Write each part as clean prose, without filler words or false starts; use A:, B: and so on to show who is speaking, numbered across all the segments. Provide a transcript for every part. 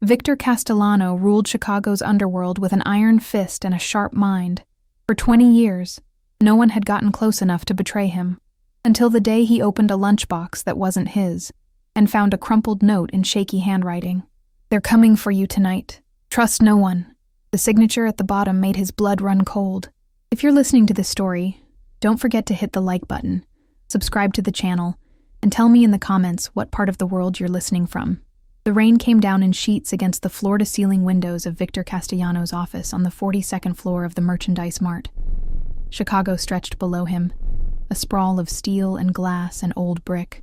A: Victor Castellano ruled Chicago's underworld with an iron fist and a sharp mind. For 20 years, no one had gotten close enough to betray him, until the day he opened a lunchbox that wasn't his and found a crumpled note in shaky handwriting. "They're coming for you tonight. Trust no one." The signature at the bottom made his blood run cold. If you're listening to this story, don't forget to hit the like button, subscribe to the channel, and tell me in the comments what part of the world you're listening from. The rain came down in sheets against the floor-to-ceiling windows of Victor Castellano's office on the 42nd floor of the Merchandise Mart. Chicago stretched below him, a sprawl of steel and glass and old brick,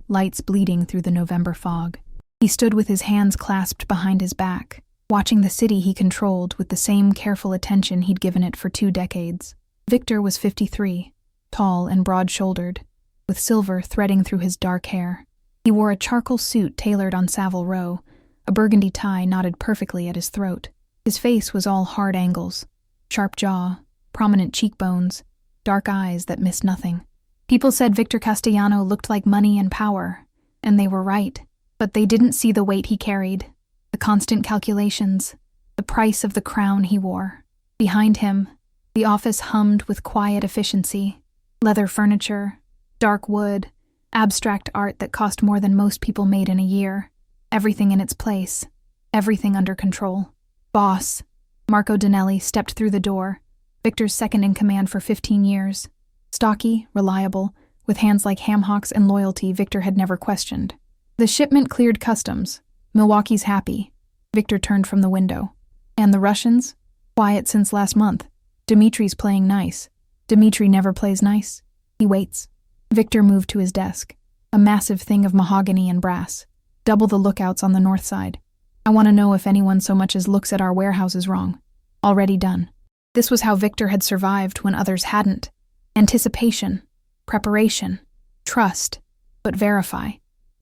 A: lights bleeding through the November fog. He stood with his hands clasped behind his back, watching the city he controlled with the same careful attention he'd given it for 2 decades. Victor was 53, tall and broad-shouldered, with silver threading through his dark hair. He wore a charcoal suit tailored on Savile Row, a burgundy tie knotted perfectly at his throat. His face was all hard angles, sharp jaw, prominent cheekbones, dark eyes that missed nothing. People said Victor Castellano looked like money and power, and they were right. But they didn't see the weight he carried, the constant calculations, the price of the crown he wore. Behind him, the office hummed with quiet efficiency. Leather furniture, dark wood, abstract art that cost more than most people made in a year. Everything in its place, everything under control. Boss, Marco Donnelly, stepped through the door, Victor's second-in-command for 15 years. Stocky, reliable, with hands like ham hocks and loyalty Victor had never questioned. The shipment cleared customs. Milwaukee's happy. Victor turned from the window. And the Russians? Quiet since last month. Dimitri's playing nice. Dimitri never plays nice. He waits. Victor moved to his desk, a massive thing of mahogany and brass, double the lookouts on the north side. "I want to know if anyone so much as looks at our warehouses wrong." Already done. This was how Victor had survived when others hadn't. Anticipation, preparation, trust, but verify.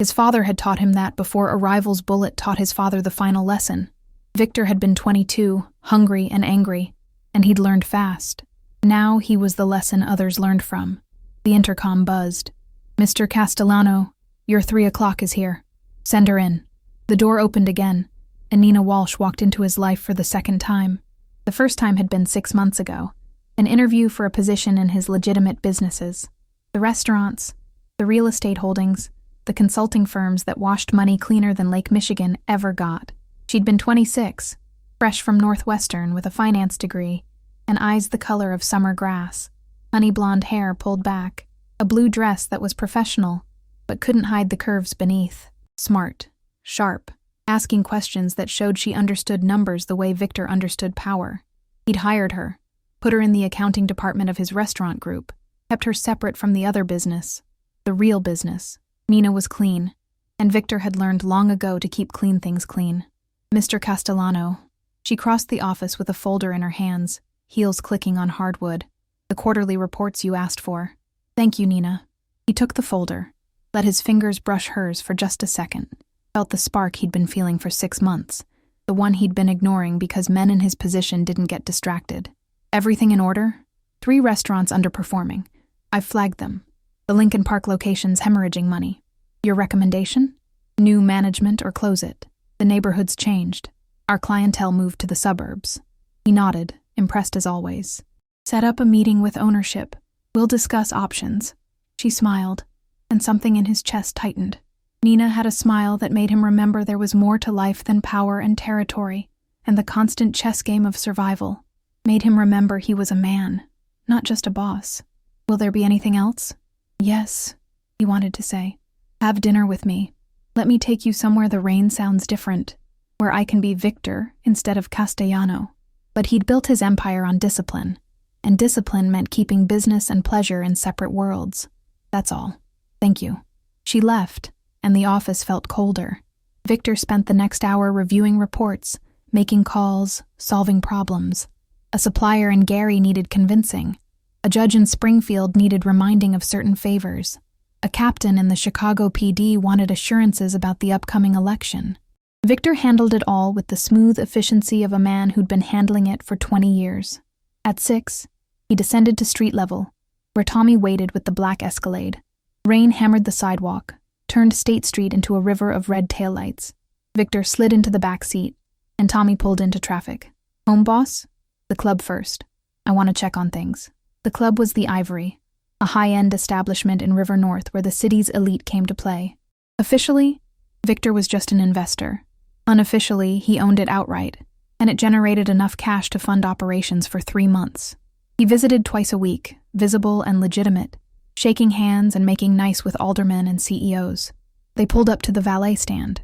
A: His father had taught him that before a rival's bullet taught his father the final lesson. Victor had been 22, hungry and angry, and he'd learned fast. Now he was the lesson others learned from. The intercom buzzed. "Mr. Castellano, your 3 o'clock is here. Send her in." The door opened again, and Nina Walsh walked into his life for the second time. The first time had been 6 months ago, an interview for a position in his legitimate businesses. The restaurants, the real estate holdings, the consulting firms that washed money cleaner than Lake Michigan ever got. She'd been 26, fresh from Northwestern with a finance degree, and eyes the color of summer grass, honey blonde hair pulled back, a blue dress that was professional, but couldn't hide the curves beneath. Smart, sharp, asking questions that showed she understood numbers the way Victor understood power. He'd hired her, put her in the accounting department of his restaurant group, kept her separate from the other business, the real business. Nina was clean, and Victor had learned long ago to keep clean things clean. "Mr. Castellano." She crossed the office with a folder in her hands, heels clicking on hardwood. "The quarterly reports you asked for." "Thank you, Nina." He took the folder, let his fingers brush hers for just a second, felt the spark he'd been feeling for 6 months, the one he'd been ignoring because men in his position didn't get distracted. "Everything in order? 3 restaurants underperforming. I've flagged them. The Lincoln Park location's hemorrhaging money. Your recommendation? New management or close it. The neighborhood's changed. Our clientele moved to the suburbs." He nodded, impressed as always. "Set up a meeting with ownership. We'll discuss options." She smiled, and something in his chest tightened. Nina had a smile that made him remember there was more to life than power and territory, and the constant chess game of survival. Made him remember he was a man, not just a boss. "Will there be anything else?" "Yes," he wanted to say. "Have dinner with me. Let me take you somewhere the rain sounds different, where I can be Victor instead of Castellano." But he'd built his empire on discipline, and discipline meant keeping business and pleasure in separate worlds. "That's all. Thank you." She left, and the office felt colder. Victor spent the next hour reviewing reports, making calls, solving problems. A supplier in Gary needed convincing. A judge in Springfield needed reminding of certain favors. A captain in the Chicago PD wanted assurances about the upcoming election. Victor handled it all with the smooth efficiency of a man who'd been handling it for 20 years. At 6, he descended to street level, where Tommy waited with the black Escalade. Rain hammered the sidewalk, turned State Street into a river of red taillights. Victor slid into the back seat, and Tommy pulled into traffic. Home boss? The club first. I want to check on things. The club was the Ivory, a high-end establishment in River North where the city's elite came to play. Officially, Victor was just an investor. Unofficially, he owned it outright, and it generated enough cash to fund operations for 3 months. He visited twice a week, visible and legitimate, shaking hands and making nice with aldermen and CEOs. They pulled up to the valet stand.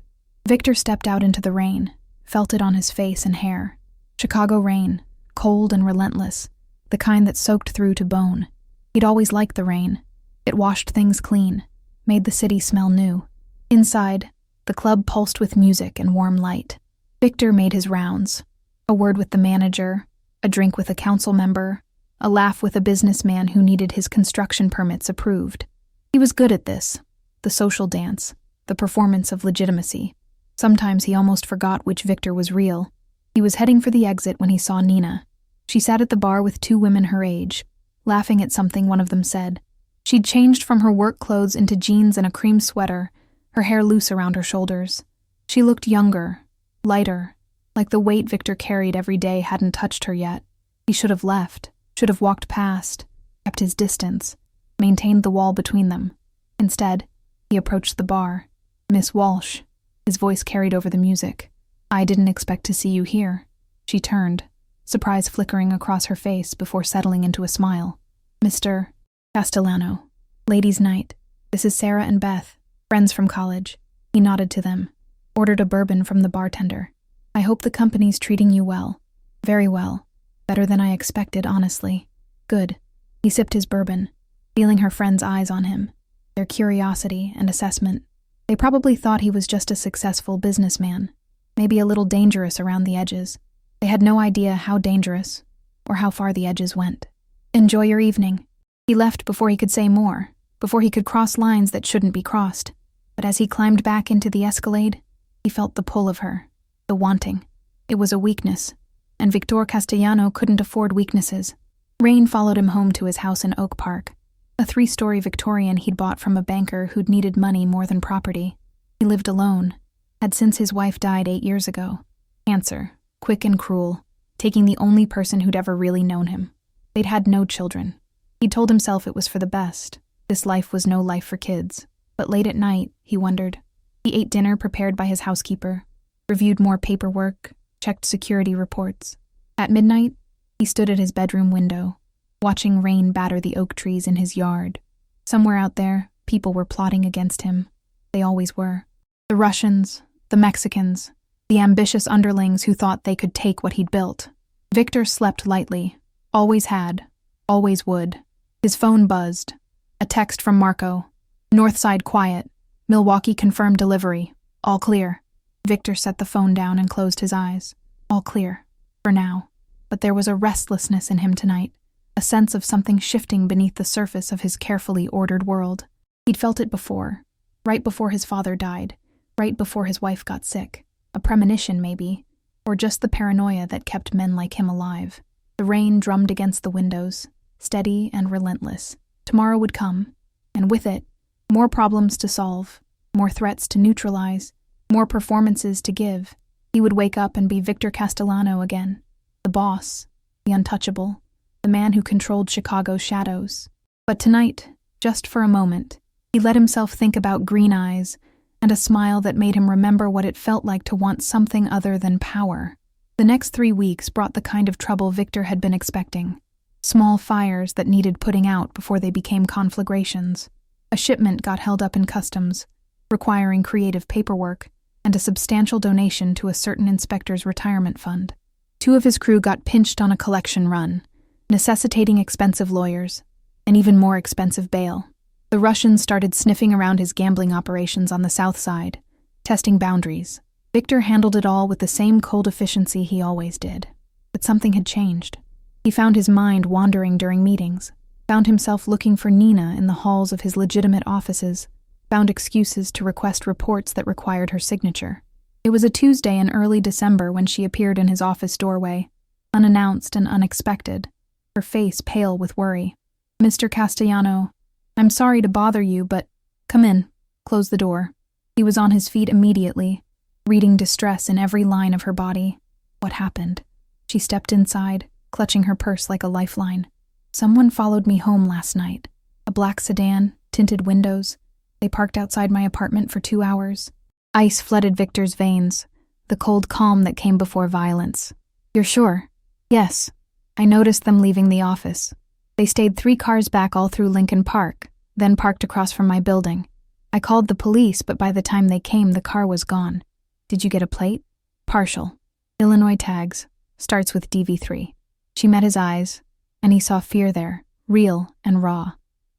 A: Victor stepped out into the rain, felt it on his face and hair. Chicago rain, cold and relentless, the kind that soaked through to bone. He'd always liked the rain. It washed things clean, made the city smell new. Inside, the club pulsed with music and warm light. Victor made his rounds. A word with the manager, a drink with a council member, a laugh with a businessman who needed his construction permits approved. He was good at this, the social dance, the performance of legitimacy. Sometimes he almost forgot which Victor was real. He was heading for the exit when he saw Nina. She sat at the bar with 2 women her age, laughing at something one of them said. She'd changed from her work clothes into jeans and a cream sweater, her hair loose around her shoulders. She looked younger, lighter, like the weight Victor carried every day hadn't touched her yet. He should have left, should have walked past, kept his distance, maintained the wall between them. Instead, he approached the bar. Miss Walsh. His voice carried over the music. I didn't expect to see you here. She turned, surprise flickering across her face before settling into a smile. Mr. Castellano. Ladies' night. This is Sarah and Beth, friends from college. He nodded to them, ordered a bourbon from the bartender. I hope the company's treating you well. Very well. Better than I expected, honestly. Good. He sipped his bourbon, feeling her friends' eyes on him, their curiosity and assessment. They probably thought he was just a successful businessman, maybe a little dangerous around the edges. They had no idea how dangerous, or how far the edges went. Enjoy your evening. He left before he could say more, before he could cross lines that shouldn't be crossed. But as he climbed back into the Escalade, he felt the pull of her, the wanting. It was a weakness, and Victor Castellano couldn't afford weaknesses. Rain followed him home to his house in Oak Park, a 3-story Victorian he'd bought from a banker who'd needed money more than property. He lived alone, had since his wife died 8 years ago. Cancer, quick and cruel, taking the only person who'd ever really known him. They'd had no children. He'd told himself it was for the best. This life was no life for kids. But late at night, he wondered. He ate dinner prepared by his housekeeper, reviewed more paperwork, checked security reports. At midnight, he stood at his bedroom window, watching rain batter the oak trees in his yard. Somewhere out there, people were plotting against him. They always were. The Russians, the Mexicans, the ambitious underlings who thought they could take what he'd built. Victor slept lightly. Always had. Always would. His phone buzzed. A text from Marco. Northside quiet. Milwaukee confirmed delivery. All clear. Victor set the phone down and closed his eyes. All clear. For now. But there was a restlessness in him tonight. A sense of something shifting beneath the surface of his carefully ordered world. He'd felt it before. Right before his father died. Right before his wife got sick. A premonition, maybe. Or just the paranoia that kept men like him alive. The rain drummed against the windows, steady and relentless. Tomorrow would come, and with it, more problems to solve, more threats to neutralize, more performances to give. He would wake up and be Victor Castellano again. The boss, the untouchable, the man who controlled Chicago's shadows. But tonight, just for a moment, he let himself think about green eyes and a smile that made him remember what it felt like to want something other than power. The next 3 weeks brought the kind of trouble Victor had been expecting. Small fires that needed putting out before they became conflagrations. A shipment got held up in customs, requiring creative paperwork and a substantial donation to a certain inspector's retirement fund. 2 of his crew got pinched on a collection run, necessitating expensive lawyers, and even more expensive bail. The Russians started sniffing around his gambling operations on the south side, testing boundaries. Victor handled it all with the same cold efficiency he always did. But something had changed. He found his mind wandering during meetings, found himself looking for Nina in the halls of his legitimate offices, found excuses to request reports that required her signature. It was a Tuesday in early December when she appeared in his office doorway, unannounced and unexpected, her face pale with worry. Mr. Castellano, I'm sorry to bother you, but come in. Close the door. He was on his feet immediately, reading distress in every line of her body. What happened? She stepped inside, clutching her purse like a lifeline. Someone followed me home last night. A black sedan, tinted windows. They parked outside my apartment for 2 hours. Ice flooded Victor's veins, the cold calm that came before violence. You're sure? Yes. I noticed them leaving the office. They stayed 3 cars back all through Lincoln Park, then parked across from my building. I called the police, but by the time they came, the car was gone. Did you get a plate? Partial. Illinois tags. Starts with DV3. She met his eyes, and he saw fear there, real and raw.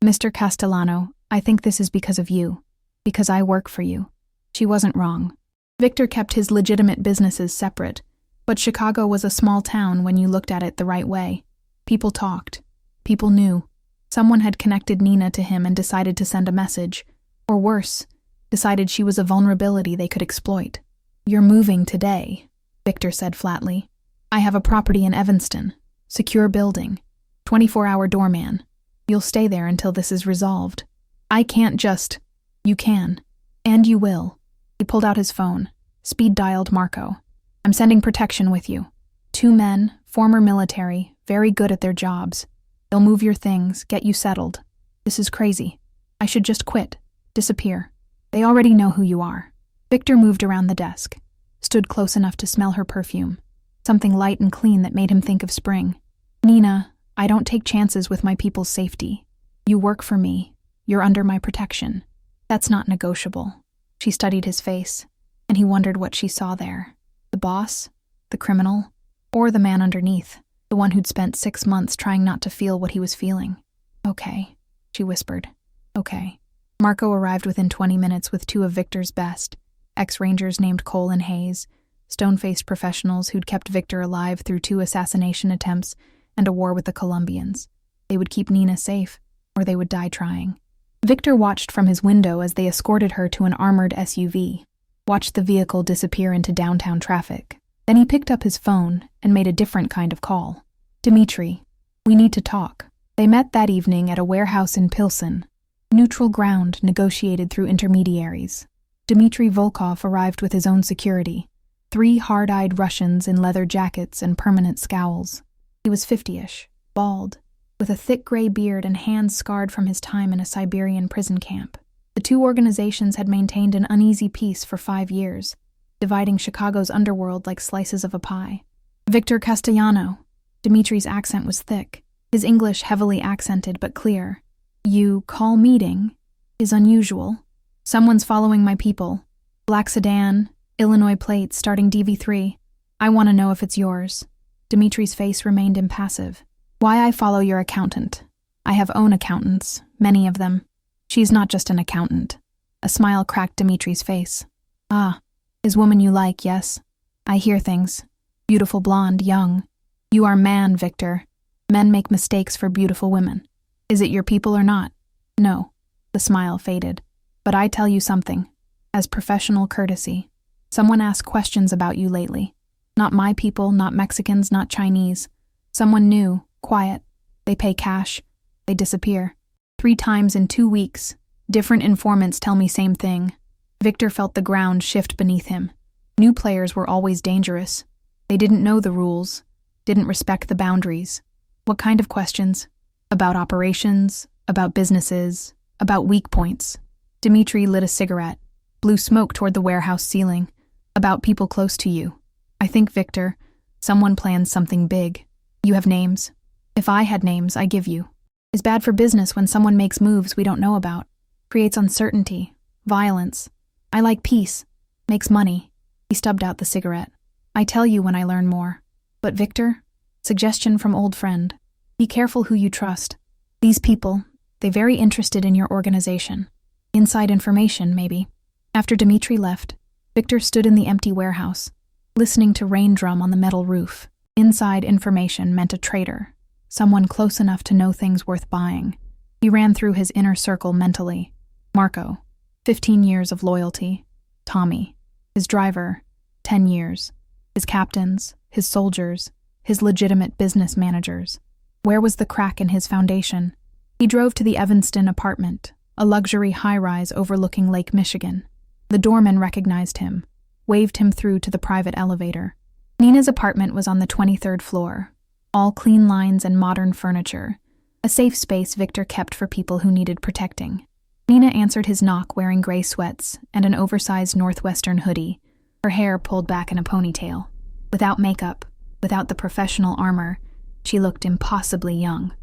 A: Mr. Castellano, I think this is because of you. Because I work for you. She wasn't wrong. Victor kept his legitimate businesses separate, but Chicago was a small town when you looked at it the right way. People talked. People knew. Someone had connected Nina to him and decided to send a message. Or worse, decided she was a vulnerability they could exploit. You're moving today, Victor said flatly. I have a property in Evanston. Secure building. 24-hour doorman. You'll stay there until this is resolved. I can't just... You can. And you will. He pulled out his phone. Speed-dialed Marco. I'm sending protection with you. 2 men, former military, very good at their jobs. They'll move your things, get you settled. This is crazy. I should just quit. Disappear. They already know who you are. Victor moved around the desk. Stood close enough to smell her perfume. Something light and clean that made him think of spring. Nina, I don't take chances with my people's safety. You work for me. You're under my protection. That's not negotiable. She studied his face, and he wondered what she saw there. The boss? The criminal? Or the man underneath, the one who'd spent 6 months trying not to feel what he was feeling? Okay, she whispered. Okay. Marco arrived within 20 minutes with 2 of Victor's best, ex-rangers named Cole and Hayes, stone-faced professionals who'd kept Victor alive through 2 assassination attempts and a war with the Colombians. They would keep Nina safe, or they would die trying. Victor watched from his window as they escorted her to an armored SUV, watched the vehicle disappear into downtown traffic. Then he picked up his phone and made a different kind of call. Dimitri, we need to talk. They met that evening at a warehouse in Pilsen. Neutral ground negotiated through intermediaries. Dmitry Volkov arrived with his own security. 3 hard-eyed Russians in leather jackets and permanent scowls. He was 50-ish, bald, with a thick gray beard and hands scarred from his time in a Siberian prison camp. The 2 organizations had maintained an uneasy peace for 5 years, dividing Chicago's underworld like slices of a pie. Victor Castellano. Dimitri's accent was thick, his English heavily accented but clear. You call meeting is unusual. Someone's following my people. Black sedan, Illinois plate, starting DV3. I want to know if it's yours. Dimitri's face remained impassive. Why I follow your accountant. I have own accountants, many of them. She's not just an accountant. A smile cracked Dimitri's face. Ah, is woman you like, yes? I hear things. Beautiful blonde, young. You are man, Victor. Men make mistakes for beautiful women. Is it your people or not? No. The smile faded. But I tell you something. As professional courtesy. Someone asked questions about you lately. Not my people, not Mexicans, not Chinese. Someone new, quiet. They pay cash. They disappear. 3 times in 2 weeks. Different informants tell me same thing. Victor felt the ground shift beneath him. New players were always dangerous. They didn't know the rules. Didn't respect the boundaries. What kind of questions? About operations, about businesses, about weak points. Dimitri lit a cigarette, blew smoke toward the warehouse ceiling. About people close to you. I think, Victor, someone plans something big. You have names. If I had names, I give you. It's bad for business when someone makes moves we don't know about. Creates uncertainty, violence. I like peace. Makes money. He stubbed out the cigarette. I tell you when I learn more. But Victor, suggestion from old friend. Be careful who you trust. These people, they very interested in your organization. Inside information, maybe. After Dimitri left, Victor stood in the empty warehouse, listening to rain drum on the metal roof. Inside information meant a traitor, someone close enough to know things worth buying. He ran through his inner circle mentally. Marco, 15 years of loyalty. Tommy, his driver, 10 years. His captains, his soldiers, his legitimate business managers. Where was the crack in his foundation? He drove to the Evanston apartment, a luxury high-rise overlooking Lake Michigan. The doorman recognized him. waved him through to the private elevator. Nina's apartment was on the 23rd floor, all clean lines and modern furniture, a safe space Victor kept for people who needed protecting. Nina answered his knock wearing gray sweats and an oversized northwestern hoodie, her hair pulled back in a ponytail. Without makeup, without the professional armor, she looked impossibly young.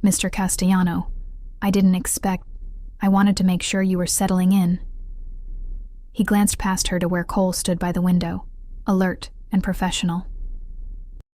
A: "Mr. Castellano, I didn't expect. I wanted to make sure you were settling in." He glanced past her to where Cole stood by the window, alert and professional.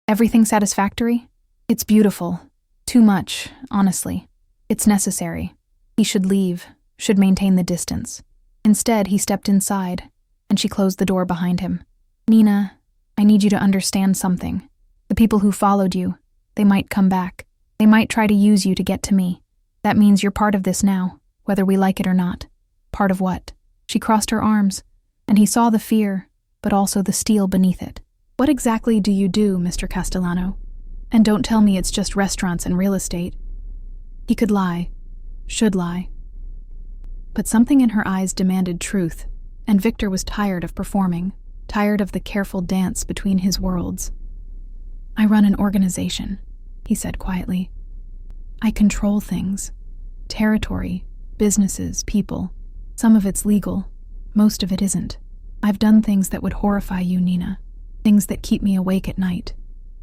A: "Everything satisfactory? It's beautiful. Too much, honestly. It's necessary. He should leave, should maintain the distance." Instead, he stepped inside, and she closed the door behind him. "Nina, I need you to understand something. The people who followed you, they might come back. They might try to use you to get to me. That means you're part of this now, whether we like it or not." "Part of what?" She crossed her arms, and he saw the fear, but also the steel beneath it. "What exactly do you do, Mr. Castellano? And don't tell me it's just restaurants and real estate." He could lie, should lie. But something in her eyes demanded truth, and Victor was tired of performing, tired of the careful dance between his worlds. "I run an organization," he said quietly. "I control things. Territory, businesses, people. Some of it's legal, most of it isn't. I've done things that would horrify you, Nina, things that keep me awake at night.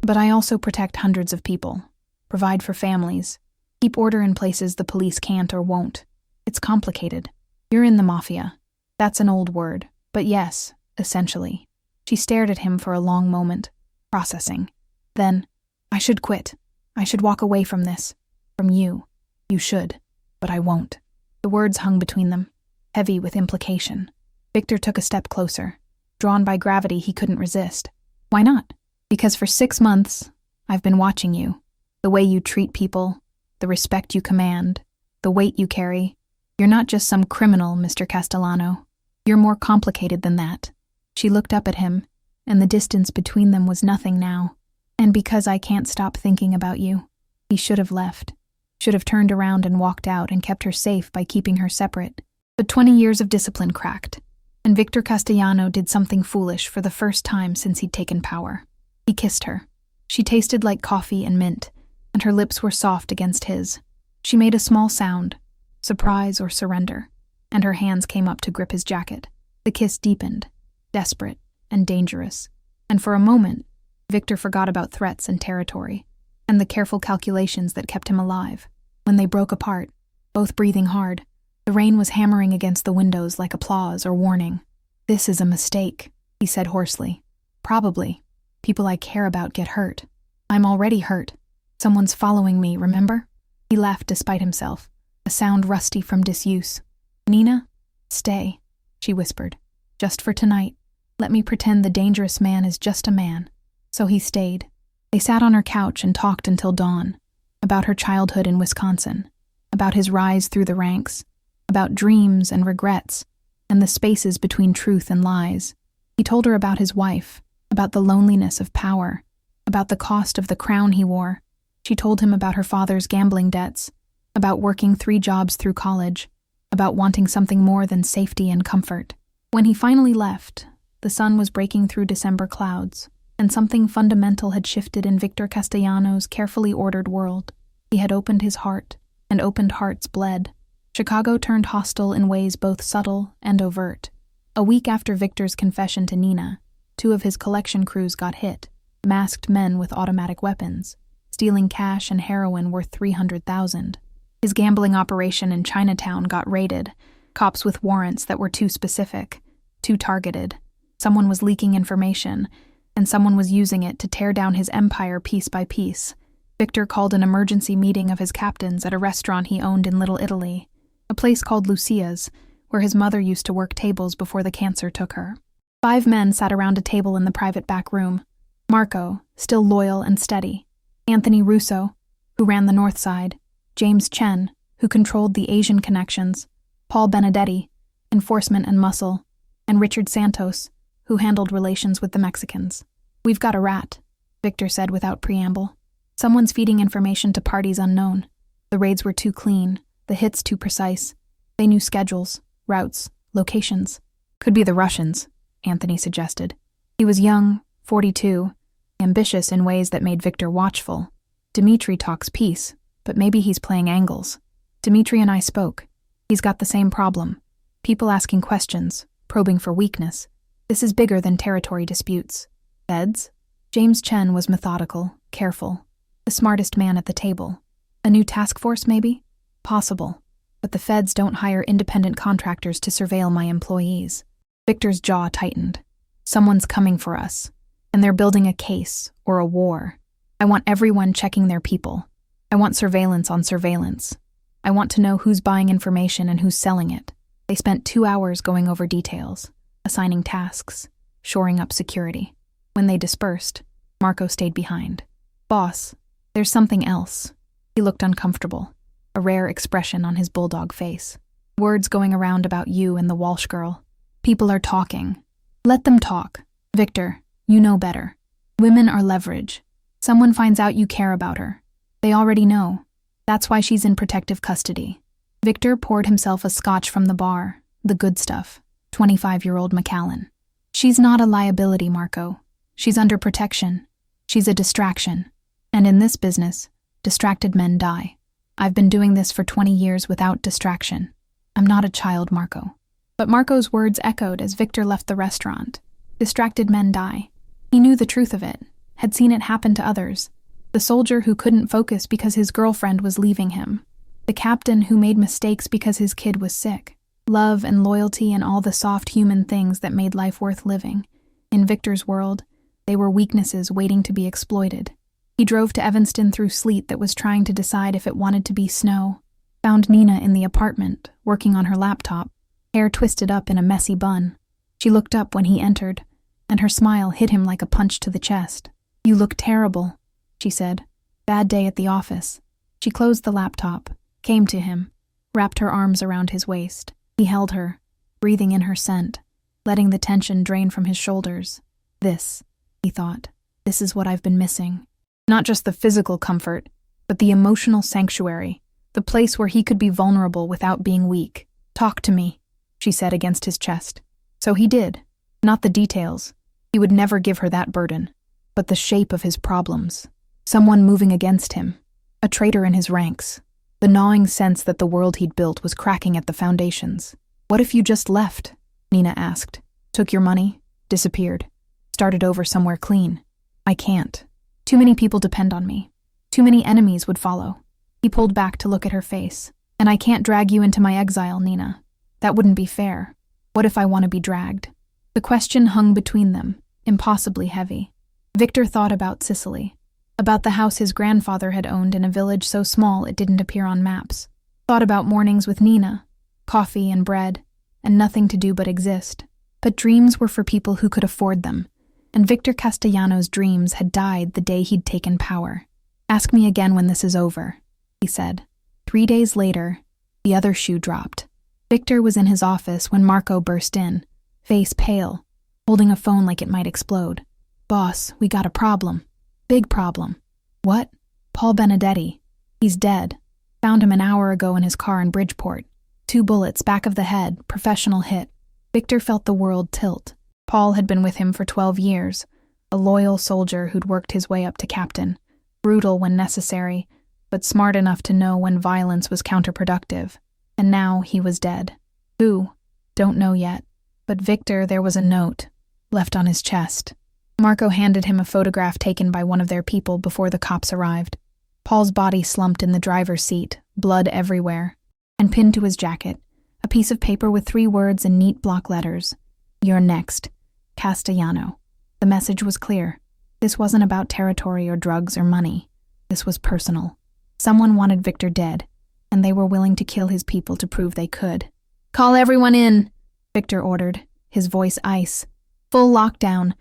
A: But I also protect hundreds of people, provide for families, keep order in places the police can't or won't. It's complicated. You're in the Mafia. That's an old word, but yes, essentially." She stared at him for a long moment, processing. Then, "I should quit. I should walk away from this. From you. You should. But I won't." The words hung between them, heavy with implication. Victor took a step closer. Drawn by gravity he couldn't resist. "Why not?" "Because for 6 months, I've been watching you. The way you treat people, the respect you command, the weight you carry. You're not just some criminal, Mr. Castellano. You're more complicated than that." She looked up at him, and the distance between them was nothing now. "And because I can't stop thinking about you." He should have left. Should have turned around and walked out and kept her safe by keeping her separate. But 20 years of discipline cracked, and Victor Castellano did something foolish for the first time since he'd taken power. He kissed her. She tasted like coffee and mint, and her lips were soft against his. She made a small sound, surprise or surrender, and her hands came up to grip his jacket. The kiss deepened, desperate and dangerous, and for a moment, Victor forgot about threats and territory, and the careful calculations that kept him alive. When they broke apart, both breathing hard, the rain was hammering against the windows like applause or warning. "This is a mistake," he said hoarsely. "Probably. People I care about get hurt. I'm already hurt. Someone's following me, remember?" He laughed despite himself, a sound rusty from disuse. "Nina, stay," she whispered. "Just for tonight. Let me pretend the dangerous man is just a man." So he stayed. They sat on her couch and talked until dawn, about her childhood in Wisconsin, about his rise through the ranks, about dreams and regrets, and the spaces between truth and lies. He told her about his wife, about the loneliness of power, about the cost of the crown he wore. She told him about her father's gambling debts, about working 3 jobs through college, about wanting something more than safety and comfort. When he finally left, the sun was breaking through December clouds, and something fundamental had shifted in Victor Castellano's carefully ordered world. He had opened his heart, and opened hearts bled. Chicago turned hostile in ways both subtle and overt. A week after Victor's confession to Nina, 2 of his collection crews got hit, masked men with automatic weapons, stealing cash and heroin worth $300,000. His gambling operation in Chinatown got raided, cops with warrants that were too specific, too targeted. Someone was leaking information, and someone was using it to tear down his empire piece by piece. Victor called an emergency meeting of his captains at a restaurant he owned in Little Italy, a place called Lucia's, where his mother used to work tables before the cancer took her. 5 men sat around a table in the private back room. Marco, still loyal and steady. Anthony Russo, who ran the North Side. James Chen, who controlled the Asian connections. Paul Benedetti, enforcement and muscle. And Richard Santos, who handled relations with the Mexicans. "We've got a rat," Victor said without preamble. "Someone's feeding information to parties unknown. The raids were too clean, the hits too precise. They knew schedules, routes, locations. Could be the Russians. Anthony suggested. He was young, 42, ambitious in ways that made Victor watchful. Dimitri talks peace, but maybe he's playing angles. Dimitri and I spoke. He's got the same problem. People asking questions, probing for weakness. This is bigger than territory disputes. Feds? James Chen was methodical, careful. The smartest man at the table. A new task force, maybe? Possible. But the feds don't hire independent contractors to surveil my employees. Victor's jaw tightened. Someone's coming for us. And they're building a case, or a war. I want everyone checking their people. I want surveillance on surveillance. I want to know who's buying information and who's selling it. They spent 2 hours going over details, assigning tasks, shoring up security. When they dispersed, Marco stayed behind. Boss, there's something else. He looked uncomfortable, a rare expression on his bulldog face. Words going around about you and the Walsh girl. People are talking. Let them talk. Victor, you know better. Women are leverage. Someone finds out you care about her. They already know. That's why she's in protective custody. Victor poured himself a scotch from the bar, the good stuff, 25-year-old McAllen. She's not a liability, Marco. She's under protection. She's a distraction. And in this business, distracted men die. I've been doing this for 20 years without distraction. I'm not a child, Marco. But Marco's words echoed as Victor left the restaurant. Distracted men die. He knew the truth of it, had seen it happen to others. The soldier who couldn't focus because his girlfriend was leaving him. The captain who made mistakes because his kid was sick. Love and loyalty and all the soft human things that made life worth living. In Victor's world, they were weaknesses waiting to be exploited. He drove to Evanston through sleet that was trying to decide if it wanted to be snow. Found Nina in the apartment, working on her laptop, hair twisted up in a messy bun. She looked up when he entered, and her smile hit him like a punch to the chest. You look terrible, she said. Bad day at the office. She closed the laptop, came to him, wrapped her arms around his waist. He held her, breathing in her scent, letting the tension drain from his shoulders. This, he thought, this is what I've been missing. Not just the physical comfort, but the emotional sanctuary, the place where he could be vulnerable without being weak. Talk to me, she said against his chest. So he did. Not the details. He would never give her that burden. But the shape of his problems. Someone moving against him. A traitor in his ranks. The gnawing sense that the world he'd built was cracking at the foundations. What if you just left? Nina asked. Took your money? Disappeared. Started over somewhere clean. I can't. Too many people depend on me. Too many enemies would follow. He pulled back to look at her face. And I can't drag you into my exile, Nina. That wouldn't be fair. What if I want to be dragged? The question hung between them, impossibly heavy. Victor thought about Sicily, about the house his grandfather had owned in a village so small it didn't appear on maps. Thought about mornings with Nina, coffee and bread, and nothing to do but exist. But dreams were for people who could afford them, and Victor Castellano's dreams had died the day he'd taken power. Ask me again when this is over, he said. 3 days later, the other shoe dropped. Victor was in his office when Marco burst in, face pale, holding a phone like it might explode. Boss, we got a problem. Big problem. What? Paul Benedetti. He's dead. Found him an hour ago in his car in Bridgeport. 2 bullets, back of the head, professional hit. Victor felt the world tilt. Paul had been with him for 12 years, a loyal soldier who'd worked his way up to captain, brutal when necessary, but smart enough to know when violence was counterproductive. And now he was dead. Who? Don't know yet. But Victor, there was a note, left on his chest. Marco handed him a photograph taken by one of their people before the cops arrived. Paul's body slumped in the driver's seat, blood everywhere, and pinned to his jacket, a piece of paper with 3 words in neat block letters. You're next. Castellano. The message was clear. This wasn't about territory or drugs or money. This was personal. Someone wanted Victor dead, and they were willing to kill his people to prove they could. Call everyone in, Victor ordered, his voice ice. Full lockdown.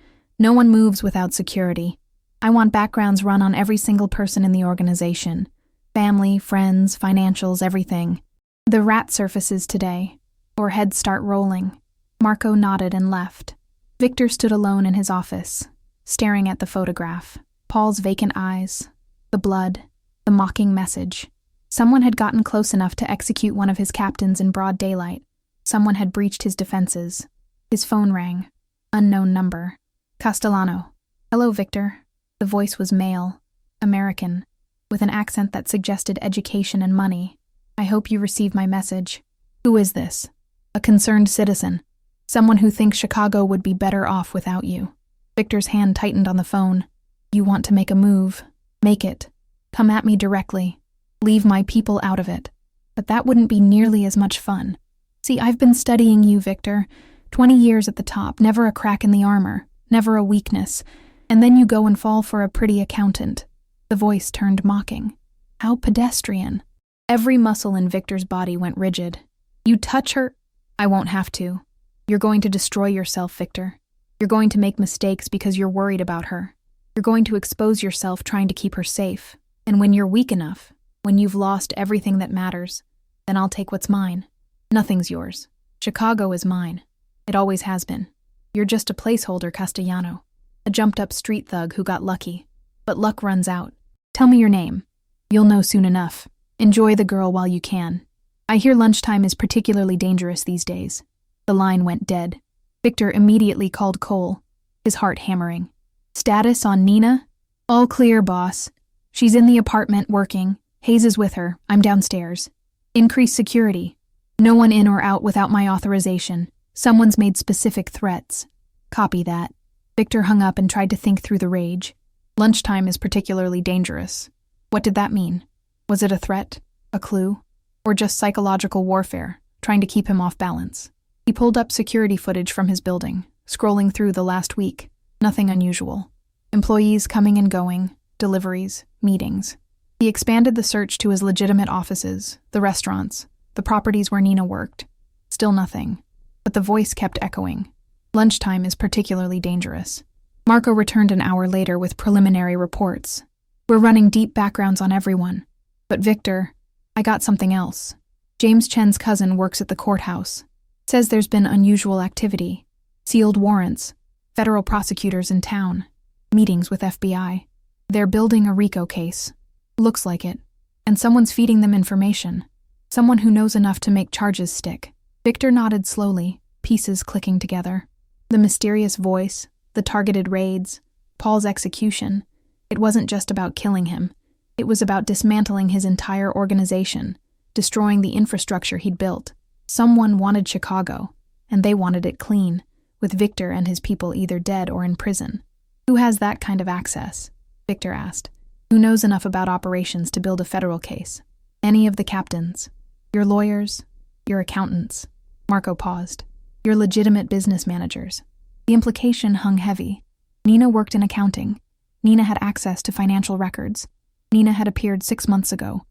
A: No one moves without security. I want backgrounds run on every single person in the organization. Family, friends, financials, everything. The rat surfaces today, or heads start rolling. Marco nodded and left. Victor stood alone in his office, staring at the photograph. Paul's vacant eyes, the blood, the mocking message. Someone had gotten close enough to execute one of his captains in broad daylight. Someone had breached his defenses. His phone rang. Unknown number. Castellano. Hello, Victor. The voice was male, American, with an accent that suggested education and money. I hope you receive my message. Who is this? A concerned citizen. Someone who thinks Chicago would be better off without you. Victor's hand tightened on the phone. You want to make a move. Make it. Come at me directly. Leave my people out of it. But that wouldn't be nearly as much fun. See, I've been studying you, Victor. 20 years at the top, never a crack in the armor, never a weakness. And then you go and fall for a pretty accountant. The voice turned mocking. How pedestrian. Every muscle in Victor's body went rigid. You touch her? I won't have to. You're going to destroy yourself, Victor. You're going to make mistakes because you're worried about her. You're going to expose yourself trying to keep her safe. And when you're weak enough, when you've lost everything that matters, then I'll take what's mine. Nothing's yours. Chicago is mine. It always has been. You're just a placeholder, Castellano. A jumped-up street thug who got lucky. But luck runs out. Tell me your name. You'll know soon enough. Enjoy the girl while you can. I hear lunchtime is particularly dangerous these days. The line went dead. Victor immediately called Cole, his heart hammering. Status on Nina? All clear, boss. She's in the apartment working. Hayes is with her. I'm downstairs. Increase security. No one in or out without my authorization. Someone's made specific threats. Copy that. Victor hung up and tried to think through the rage. Lunchtime is particularly dangerous. What did that mean? Was it a threat? A clue? Or just psychological warfare, trying to keep him off balance? He pulled up security footage from his building, scrolling through the last week. Nothing unusual. Employees coming and going, deliveries, meetings. He expanded the search to his legitimate offices, the restaurants, the properties where Nina worked. Still nothing. But the voice kept echoing. Lunchtime is particularly dangerous. Marco returned an hour later with preliminary reports. We're running deep backgrounds on everyone. But Victor, I got something else. James Chen's cousin works at the courthouse. Says there's been unusual activity. Sealed warrants. Federal prosecutors in town. Meetings with FBI. They're building a RICO case. Looks like it. And someone's feeding them information. Someone who knows enough to make charges stick. Victor nodded slowly, pieces clicking together. The mysterious voice, the targeted raids, Paul's execution. It wasn't just about killing him. It was about dismantling his entire organization, destroying the infrastructure he'd built. Someone wanted Chicago, and they wanted it clean, with Victor and his people either dead or in prison. Who has that kind of access? Victor asked. Who knows enough about operations to build a federal case? Any of the captains. Your lawyers, your accountants. Marco paused. Your legitimate business managers. The implication hung heavy. Nina worked in accounting. Nina had access to financial records. Nina had appeared 6 months ago,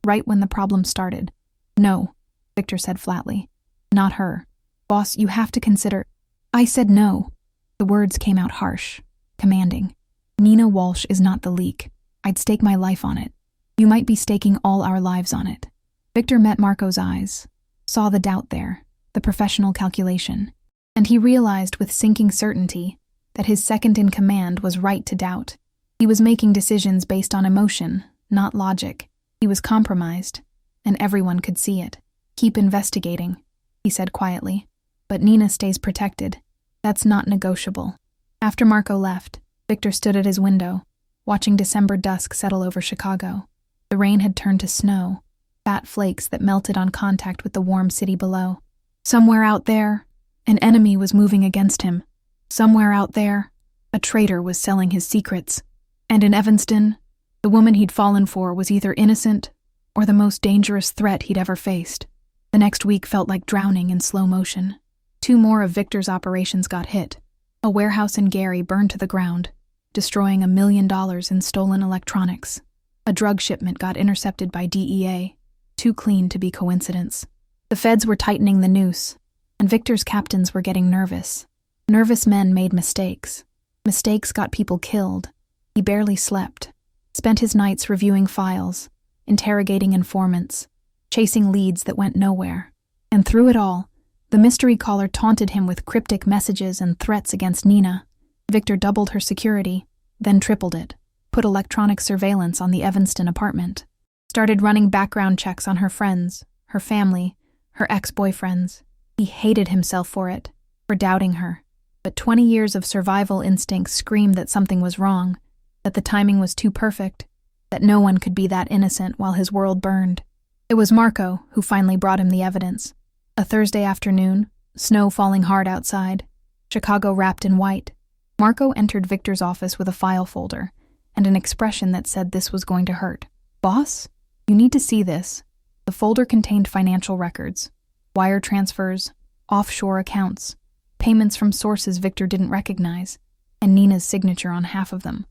A: right when the problem started. No, Victor said flatly. Not her. Boss, you have to consider. I said no. The words came out harsh, commanding. Nina Walsh is not the leak. I'd stake my life on it. You might be staking all our lives on it. Victor met Marco's eyes, saw the doubt there, the professional calculation, and he realized with sinking certainty that his second-in-command was right to doubt. He was making decisions based on emotion, not logic. He was compromised, and everyone could see it. Keep investigating, he said quietly. But Nina stays protected. That's not negotiable. After Marco left, Victor stood at his window, watching December dusk settle over Chicago. The rain had turned to snow, fat flakes that melted on contact with the warm city below. Somewhere out there, an enemy was moving against him. Somewhere out there, a traitor was selling his secrets. And in Evanston, the woman he'd fallen for was either innocent or the most dangerous threat he'd ever faced. The next week felt like drowning in slow motion. 2 more of Victor's operations got hit. A warehouse in Gary burned to the ground, destroying $1 million in stolen electronics. A drug shipment got intercepted by DEA, too clean to be coincidence. The feds were tightening the noose, and Victor's captains were getting nervous. Nervous men made mistakes. Mistakes got people killed. He barely slept, spent his nights reviewing files, interrogating informants, chasing leads that went nowhere. And through it all, the mystery caller taunted him with cryptic messages and threats against Nina. Victor doubled her security, then tripled it, put electronic surveillance on the Evanston apartment, started running background checks on her friends, her family, her ex-boyfriends. He hated himself for it, for doubting her. But 20 years of survival instincts screamed that something was wrong, that the timing was too perfect, that no one could be that innocent while his world burned. It was Marco who finally brought him the evidence. A Thursday afternoon, snow falling hard outside, Chicago wrapped in white. Marco entered Victor's office with a file folder and an expression that said this was going to hurt. "Boss, you need to see this." The folder contained financial records, wire transfers, offshore accounts, payments from sources Victor didn't recognize, and Nina's signature on half of them.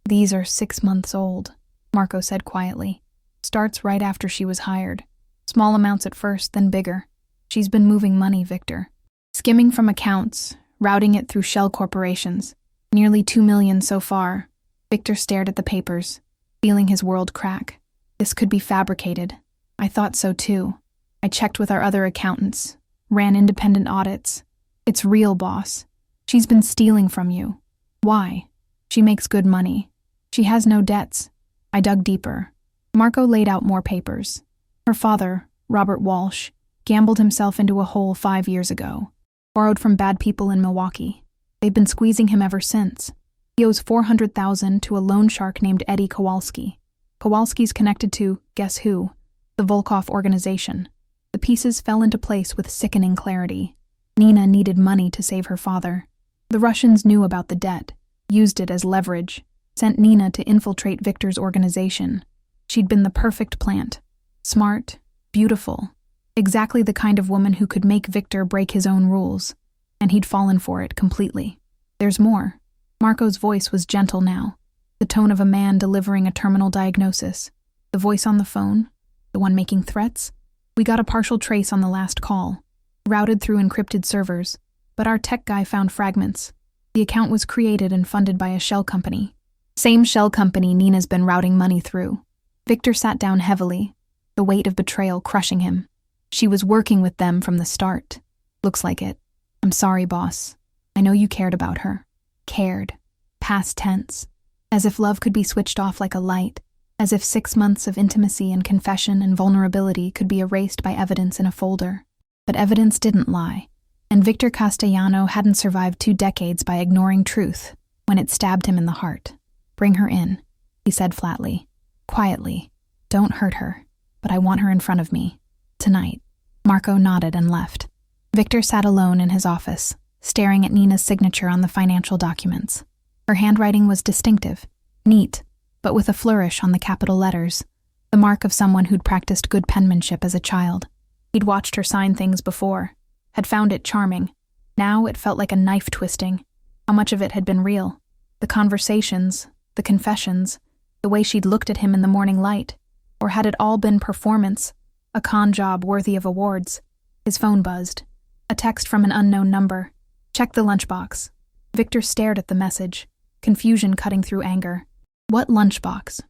A: "These are 6 months old," Marco said quietly. "Starts right after she was hired. Small amounts at first, then bigger. She's been moving money, Victor. Skimming from accounts, routing it through shell corporations. Nearly 2 million so far." Victor stared at the papers, feeling his world crack. "This could be fabricated. I thought so too. I checked with our other accountants, ran independent audits. It's real, boss. She's been stealing from you. Why? She makes good money. She has no debts." I dug deeper. Marco laid out more papers. Her father, Robert Walsh, gambled himself into a hole 5 years ago. Borrowed from bad people in Milwaukee. They've been squeezing him ever since. He owes $400,000 to a loan shark named Eddie Kowalski. Kowalski's connected to, guess who? The Volkov organization. The pieces fell into place with sickening clarity. Nina needed money to save her father. The Russians knew about the debt, used it as leverage, sent Nina to infiltrate Victor's organization. She'd been the perfect plant. Smart, beautiful, exactly the kind of woman who could make Victor break his own rules, and he'd fallen for it completely. There's more. Marco's voice was gentle now, the tone of a man delivering a terminal diagnosis. The voice on the phone, the one making threats. "We got a partial trace on the last call, routed through encrypted servers, but our tech guy found fragments. The account was created and funded by a shell company. Same shell company Nina's been routing money through." Victor sat down heavily, the weight of betrayal crushing him. "She was working with them from the start. Looks like it. I'm sorry, boss. I know you cared about her." Cared. Past tense. As if love could be switched off like a light. As if 6 months of intimacy and confession and vulnerability could be erased by evidence in a folder. But evidence didn't lie, and Victor Castellano hadn't survived 2 decades by ignoring truth when it stabbed him in the heart. "Bring her in," he said flatly, quietly. "Don't hurt her, but I want her in front of me. Tonight." Marco nodded and left. Victor sat alone in his office, staring at Nina's signature on the financial documents. Her handwriting was distinctive, neat, but with a flourish on the capital letters, the mark of someone who'd practiced good penmanship as a child. He'd watched her sign things before, had found it charming. Now it felt like a knife twisting. How much of it had been real? The conversations, the confessions, the way she'd looked at him in the morning light. Or had it all been performance, a con job worthy of awards? His phone buzzed. A text from an unknown number. "Check the lunchbox." Victor stared at the message, confusion cutting through anger. What lunchbox?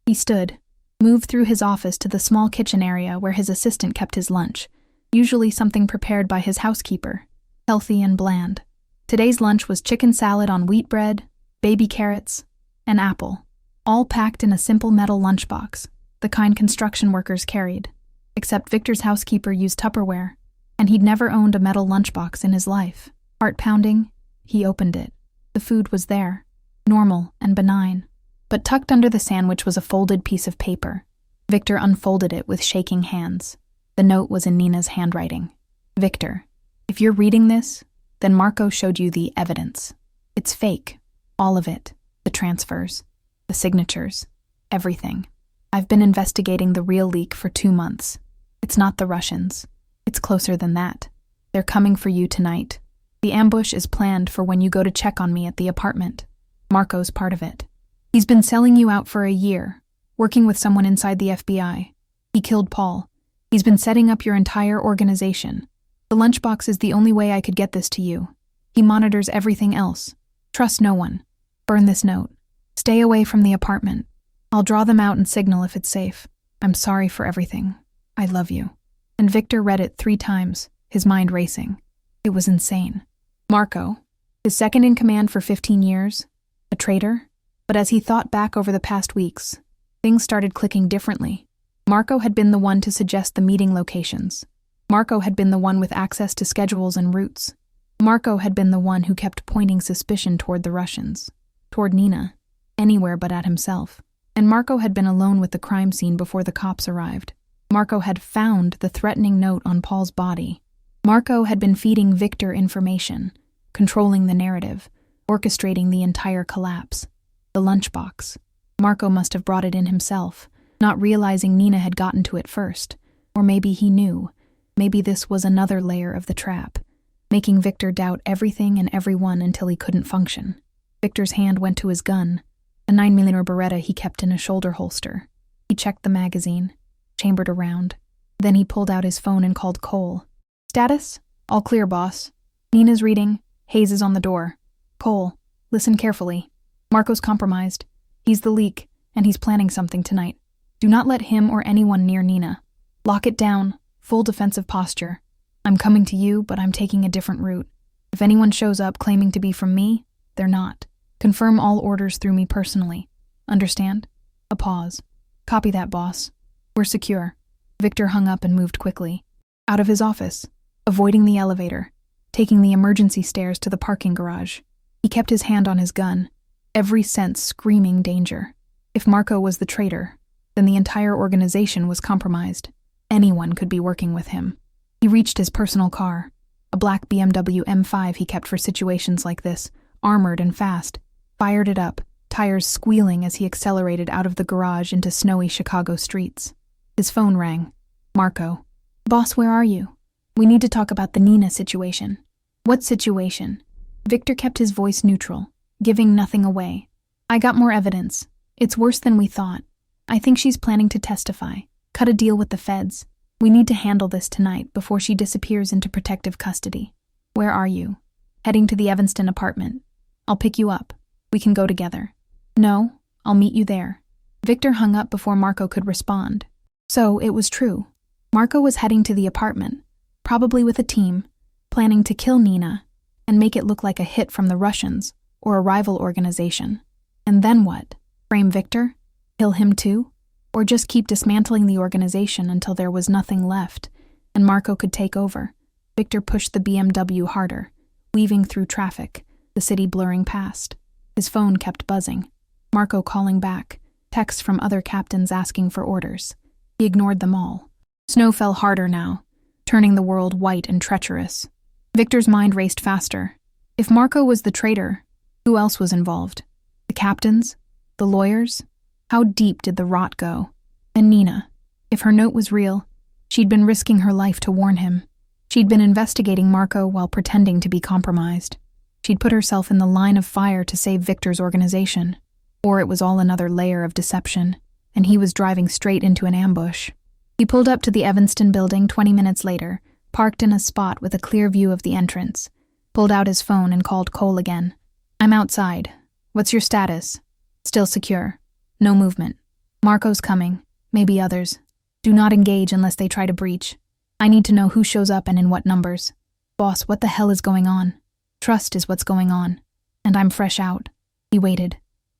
A: He stood, moved through his office to the small kitchen area where his assistant kept his lunch, usually something prepared by his housekeeper, healthy and bland. Today's lunch was chicken salad on wheat bread, baby carrots, an apple, all packed in a simple metal lunchbox, the kind construction workers carried. Except Victor's housekeeper used Tupperware, and he'd never owned a metal lunchbox in his life. Heart pounding, he opened it. The food was there, normal and benign. But tucked under the sandwich was a folded piece of paper. Victor unfolded it with shaking hands. The note was in Nina's handwriting. "Victor, if you're reading this, then Marco showed you the evidence. It's fake. All of it. The transfers. The signatures. Everything. I've been investigating the real leak for 2 months. It's not the Russians. It's closer than that. They're coming for you tonight. The ambush is planned for when you go to check on me at the apartment. Marco's part of it. He's been selling you out for a year, working with someone inside the FBI. He killed Paul. He's been setting up your entire organization. The lunchbox is the only way I could get this to you. He monitors everything else. Trust no one. Burn this note. Stay away from the apartment. I'll draw them out and signal if it's safe. I'm sorry for everything. I love you." And Victor read it 3 times, his mind racing. It was insane. Marco, his second in command for 15 years, a traitor? But as he thought back over the past weeks, things started clicking differently. Marco had been the one to suggest the meeting locations. Marco had been the one with access to schedules and routes. Marco had been the one who kept pointing suspicion toward the Russians, toward Nina, anywhere but at himself. And Marco had been alone with the crime scene before the cops arrived. Marco had found the threatening note on Paul's body. Marco had been feeding Victor information, controlling the narrative, orchestrating the entire collapse. The lunchbox. Marco must have brought it in himself, not realizing Nina had gotten to it first. Or maybe he knew. Maybe this was another layer of the trap, making Victor doubt everything and everyone until he couldn't function. Victor's hand went to his gun, a 9mm Beretta he kept in a shoulder holster. He checked the magazine, chambered around. Then he pulled out his phone and called Cole. "Status? All clear, boss. Nina's reading. Hayes is on the door. Cole, listen carefully. Marco's compromised. He's the leak, and he's planning something tonight. Do not let him or anyone near Nina. Lock it down. Full defensive posture. I'm coming to you, but I'm taking a different route. If anyone shows up claiming to be from me, they're not. Confirm all orders through me personally. Understand?" A pause. "Copy that, boss. We're secure." Victor hung up and moved quickly. Out of his office, avoiding the elevator, taking the emergency stairs to the parking garage. He kept his hand on his gun, every sense screaming danger. If Marco was the traitor, then the entire organization was compromised. Anyone could be working with him. He reached his personal car, a black BMW M5 he kept for situations like this, armored and fast, fired it up, tires squealing as he accelerated out of the garage into snowy Chicago streets. His phone rang. "Marco." "Boss, where are you? We need to talk about the Nina situation." "What situation?" Victor kept his voice neutral, giving nothing away. "I got more evidence. It's worse than we thought. I think she's planning to testify, cut a deal with the feds. We need to handle this tonight before she disappears into protective custody." "Where are you?" "Heading to the Evanston apartment. I'll pick you up. We can go together." "No, I'll meet you there." Victor hung up before Marco could respond. So it was true. Marco was heading to the apartment, probably with a team, planning to kill Nina and make it look like a hit from the Russians or a rival organization. And then what? Frame Victor? Kill him too? Or just keep dismantling the organization until there was nothing left and Marco could take over? Victor pushed the BMW harder, weaving through traffic, the city blurring past. His phone kept buzzing. Marco calling back, texts from other captains asking for orders. He ignored them all. Snow fell harder now, turning the world white and treacherous. Victor's mind raced faster. If Marco was the traitor, who else was involved? The captains? The lawyers? How deep did the rot go? And Nina, if her note was real, she'd been risking her life to warn him. She'd been investigating Marco while pretending to be compromised. She'd put herself in the line of fire to save Victor's organization. Or it was all another layer of deception, and he was driving straight into an ambush. He pulled up to the Evanston building 20 minutes later, parked in a spot with a clear view of the entrance, pulled out his phone and called Cole again. "I'm outside. What's your status?" "Still secure. No movement. Marco's coming. Maybe others. Do not engage unless they try to breach. I need to know who shows up and in what numbers. Boss, what the hell is going on? Trust is what's going on. And I'm fresh out." He waited,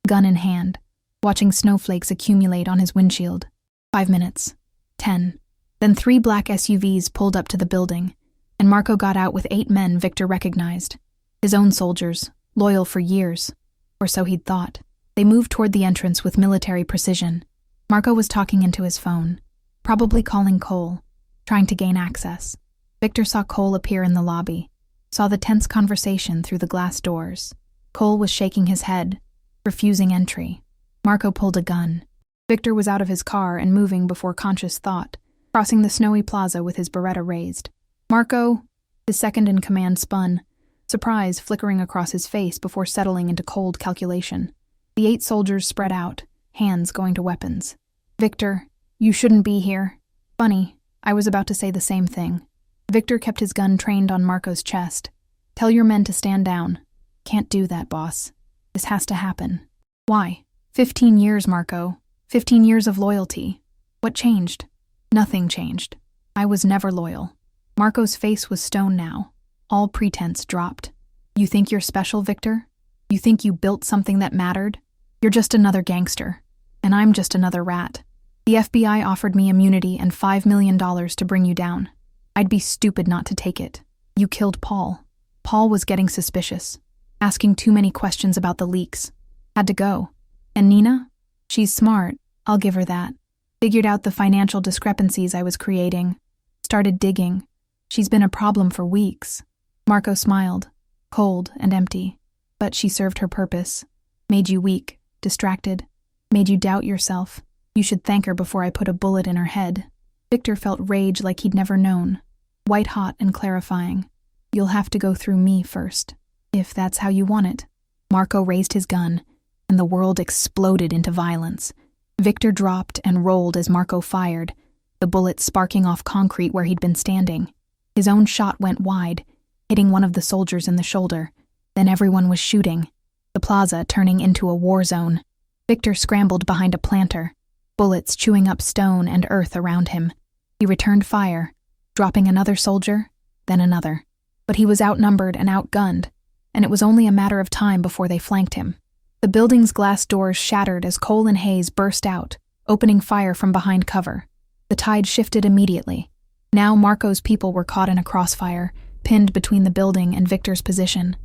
A: gun in hand, watching snowflakes accumulate on his windshield. 5 minutes. 10. Then 3 black SUVs pulled up to the building, and Marco got out with 8 men Victor recognized. His own soldiers, loyal for years. Or so he'd thought. They moved toward the entrance with military precision. Marco was talking into his phone, probably calling Cole, trying to gain access. Victor saw Cole appear in the lobby, saw the tense conversation through the glass doors. Cole was shaking his head, refusing entry. Marco pulled a gun. Victor was out of his car and moving before conscious thought, crossing the snowy plaza with his Beretta raised. "Marco," his second-in-command spun, surprise flickering across his face before settling into cold calculation. The 8 soldiers spread out, hands going to weapons. "Victor, you shouldn't be here." "Funny, I was about to say the same thing." Victor kept his gun trained on Marco's chest. "Tell your men to stand down." "Can't do that, boss. This has to happen." "Why?" 15 years, Marco. 15 years of loyalty. What changed?" "Nothing changed. I was never loyal." Marco's face was stone now. All pretense dropped. "You think you're special, Victor? You think you built something that mattered? You're just another gangster. And I'm just another rat. The FBI offered me immunity and $5 million to bring you down. I'd be stupid not to take it. You killed Paul. Paul was getting suspicious, asking too many questions about the leaks. Had to go. And Nina? She's smart, I'll give her that. Figured out the financial discrepancies I was creating. Started digging. She's been a problem for weeks. Marco smiled, cold and empty. But she served her purpose. Made you weak, distracted. Made you doubt yourself. You should thank her before I put a bullet in her head. Victor felt rage like he'd never known. White-hot and clarifying. You'll have to go through me first, if that's how you want it. Marco raised his gun, and the world exploded into violence. Victor dropped and rolled as Marco fired, the bullet sparking off concrete where he'd been standing. His own shot went wide, hitting one of the soldiers in the shoulder. Then everyone was shooting, the plaza turning into a war zone. Victor scrambled behind a planter, bullets chewing up stone and earth around him. He returned fire, dropping another soldier, then another. But he was outnumbered and outgunned, and it was only a matter of time before they flanked him. The building's glass doors shattered as Cole and Hayes burst out, opening fire from behind cover. The tide shifted immediately. Now Marco's people were caught in a crossfire, pinned between the building and Victor's position.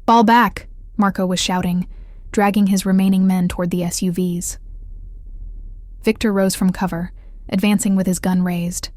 A: "Fall back," Marco was shouting, dragging his remaining men toward the SUVs. Victor rose from cover, advancing with his gun raised.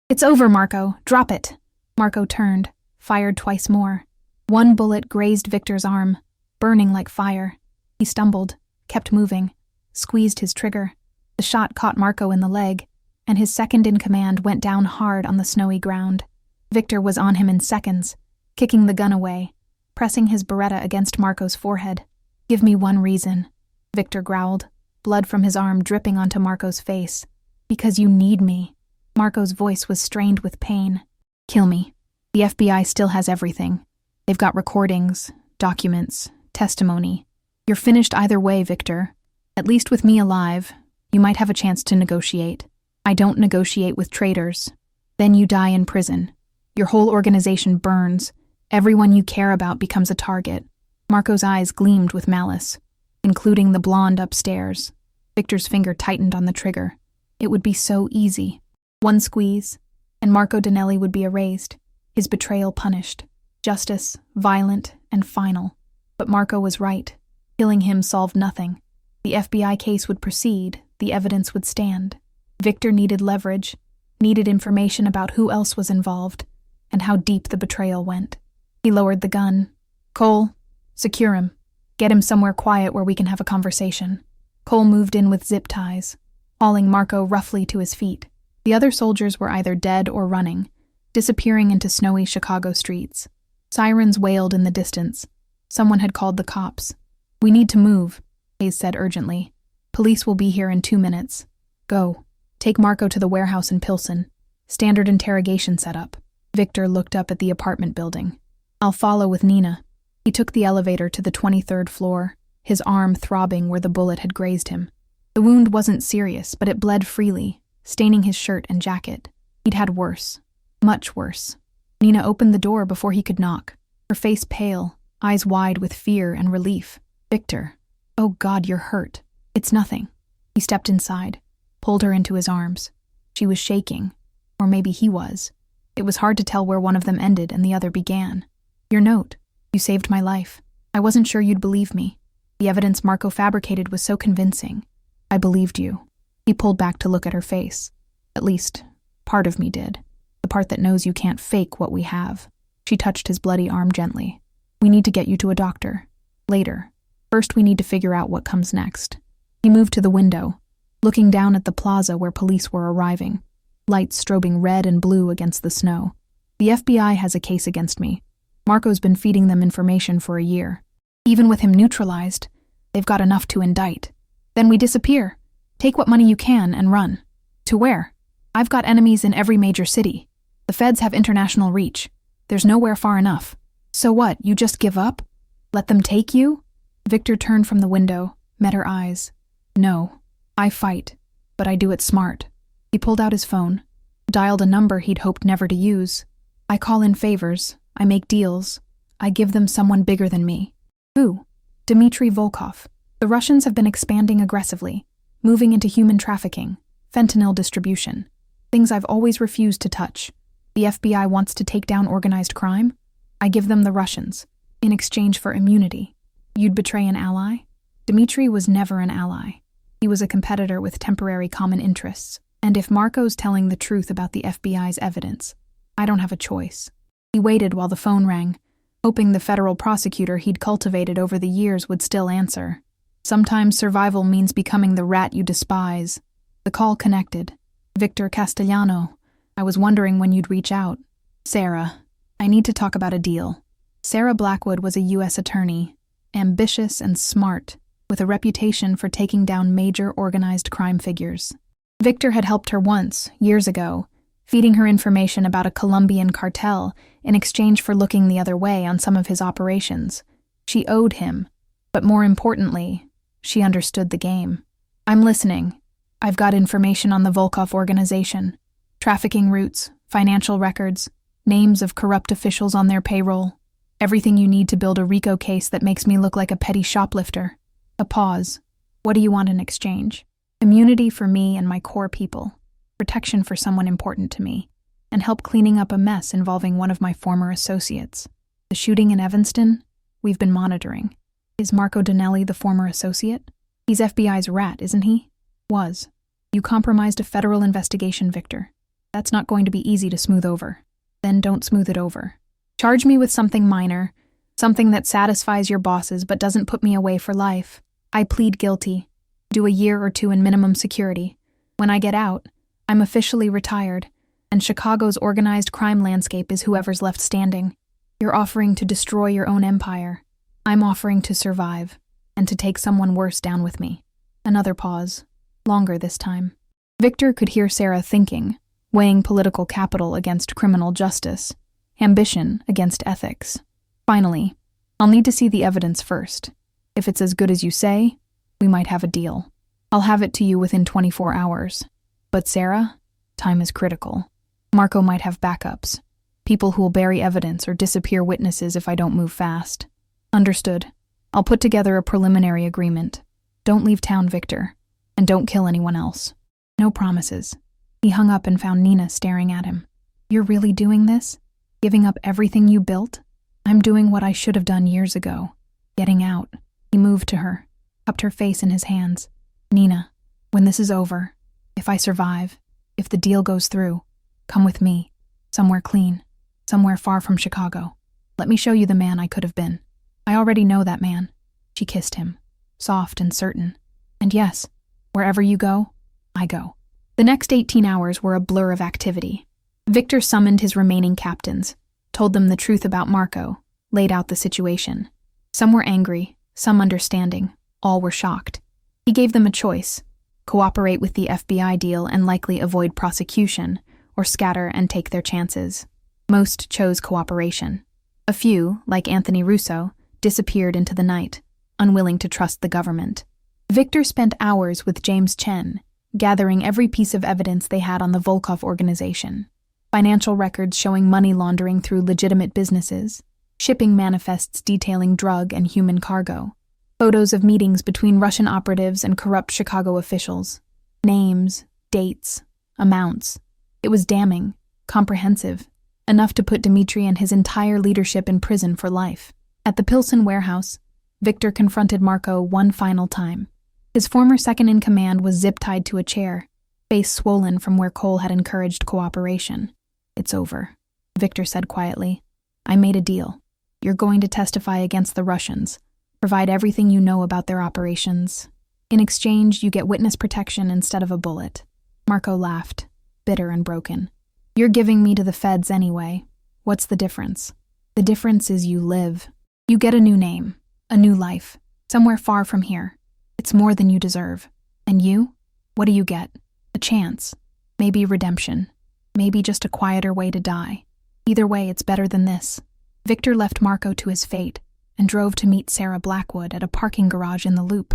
A: "It's over, Marco. Drop it." Marco turned, fired twice more. One bullet grazed Victor's arm, burning like fire. He stumbled, kept moving, squeezed his trigger. The shot caught Marco in the leg, and his second-in-command went down hard on the snowy ground. Victor was on him in seconds, kicking the gun away, pressing his Beretta against Marco's forehead. "Give me one reason," Victor growled, blood from his arm dripping onto Marco's face. "Because you need me." Marco's voice was strained with pain. "Kill me. The FBI still has everything. They've got recordings, documents, testimony. You're finished either way, Victor. At least with me alive, you might have a chance to negotiate. I don't negotiate with traitors. Then you die in prison. Your whole organization burns. Everyone you care about becomes a target." Marco's eyes gleamed with malice, including the blonde upstairs. Victor's finger tightened on the trigger. It would be so easy. One squeeze, and Marco Donnelly would be erased, his betrayal punished. Justice, violent and final. But Marco was right. Killing him solved nothing. The FBI case would proceed, the evidence would stand. Victor needed leverage, needed information about who else was involved, and how deep the betrayal went. He lowered the gun. "Cole, secure him. Get him somewhere quiet where we can have a conversation." Cole moved in with zip ties, hauling Marco roughly to his feet. The other soldiers were either dead or running, disappearing into snowy Chicago streets. Sirens wailed in the distance. Someone had called the cops. "We need to move," Hayes said urgently. "Police will be here in 2 minutes. Go. Take Marco to the warehouse in Pilsen. Standard interrogation setup." Victor looked up at the apartment building. "I'll follow with Nina." He took the elevator to the 23rd floor, his arm throbbing where the bullet had grazed him. The wound wasn't serious, but it bled freely, staining his shirt and jacket. He'd had worse. Much worse. Nina opened the door before he could knock, her face pale, eyes wide with fear and relief. "Victor. Oh God, you're hurt." "It's nothing." He stepped inside, pulled her into his arms. She was shaking, or maybe he was. It was hard to tell where one of them ended and the other began. "Your note. You saved my life. I wasn't sure you'd believe me. The evidence Marco fabricated was so convincing. I believed you." He pulled back to look at her face. "At least, part of me did. The part that knows you can't fake what we have." She touched his bloody arm gently. "We need to get you to a doctor. Later. First we need to figure out what comes next." He moved to the window, looking down at the plaza where police were arriving, lights strobing red and blue against the snow. "The FBI has a case against me. Marco's been feeding them information for a year. Even with him neutralized, they've got enough to indict. Then we disappear. Take what money you can and run. To where? I've got enemies in every major city. The feds have international reach. There's nowhere far enough. So what, you just give up? Let them take you?" Victor turned from the window, met her eyes. "No, I fight, but I do it smart." He pulled out his phone, dialed a number he'd hoped never to use. "I call in favors, I make deals, I give them someone bigger than me." "Who?" "Dmitry Volkov. The Russians have been expanding aggressively, moving into human trafficking, fentanyl distribution, things I've always refused to touch. The FBI wants to take down organized crime? I give them the Russians, in exchange for immunity. You'd betray an ally? Dmitri was never an ally. He was a competitor with temporary common interests. And if Marco's telling the truth about the FBI's evidence, I don't have a choice. He waited while the phone rang, hoping the federal prosecutor he'd cultivated over the years would still answer. Sometimes survival means becoming the rat you despise. The call connected. Victor Castellano, I was wondering when you'd reach out. Sarah, I need to talk about a deal. Sarah Blackwood was a U.S. attorney, ambitious and smart, with a reputation for taking down major organized crime figures. Victor had helped her once, years ago, feeding her information about a Colombian cartel in exchange for looking the other way on some of his operations. She owed him, but more importantly, she understood the game. I'm listening. I've got information on the Volkov organization, trafficking routes, financial records, names of corrupt officials on their payroll, everything you need to build a RICO case that makes me look like a petty shoplifter. A pause. What do you want in exchange? Immunity for me and my core people, protection for someone important to me, and help cleaning up a mess involving one of my former associates. The shooting in Evanston? We've been monitoring. Is Marco Donnelly the former associate? He's FBI's rat, isn't he? Was. You compromised a federal investigation, Victor. That's not going to be easy to smooth over. Then don't smooth it over. Charge me with something minor, something that satisfies your bosses but doesn't put me away for life. I plead guilty. Do a year or two in minimum security. When I get out, I'm officially retired, and Chicago's organized crime landscape is whoever's left standing. You're offering to destroy your own empire. I'm offering to survive, and to take someone worse down with me. Another pause. Longer this time. Victor could hear Sarah thinking, weighing political capital against criminal justice, ambition against ethics. Finally, I'll need to see the evidence first. If it's as good as you say, we might have a deal. I'll have it to you within 24 hours. But Sarah, time is critical. Marco might have backups. People who'll bury evidence or disappear witnesses if I don't move fast. Understood. I'll put together a preliminary agreement. Don't leave town, Victor. And don't kill anyone else. No promises. He hung up and found Nina staring at him. You're really doing this? Giving up everything you built? I'm doing what I should have done years ago. Getting out. He moved to her, cupped her face in his hands. Nina, when this is over, if I survive, if the deal goes through, come with me. Somewhere clean. Somewhere far from Chicago. Let me show you the man I could have been. I already know that man. She kissed him, soft and certain. And yes, wherever you go, I go. The next 18 hours were a blur of activity. Victor summoned his remaining captains, told them the truth about Marco, laid out the situation. Some were angry, some understanding, all were shocked. He gave them a choice: cooperate with the FBI deal and likely avoid prosecution, or scatter and take their chances. Most chose cooperation. A few, like Anthony Russo, disappeared into the night, unwilling to trust the government. Victor spent hours with James Chen, gathering every piece of evidence they had on the Volkov organization. Financial records showing money laundering through legitimate businesses, shipping manifests detailing drug and human cargo, photos of meetings between Russian operatives and corrupt Chicago officials, names, dates, amounts. It was damning, comprehensive, enough to put Dmitri and his entire leadership in prison for life. At the Pilsen warehouse, Victor confronted Marco one final time. His former second-in-command was zip-tied to a chair, face swollen from where Cole had encouraged cooperation. It's over, Victor said quietly. I made a deal. You're going to testify against the Russians, provide everything you know about their operations. In exchange, you get witness protection instead of a bullet. Marco laughed, bitter and broken. You're giving me to the feds anyway. What's the difference? The difference is you live. You get a new name, a new life, somewhere far from here. It's more than you deserve. And you? What do you get? A chance. Maybe redemption. Maybe just a quieter way to die. Either way, it's better than this. Victor left Marco to his fate and drove to meet Sarah Blackwood at a parking garage in the Loop,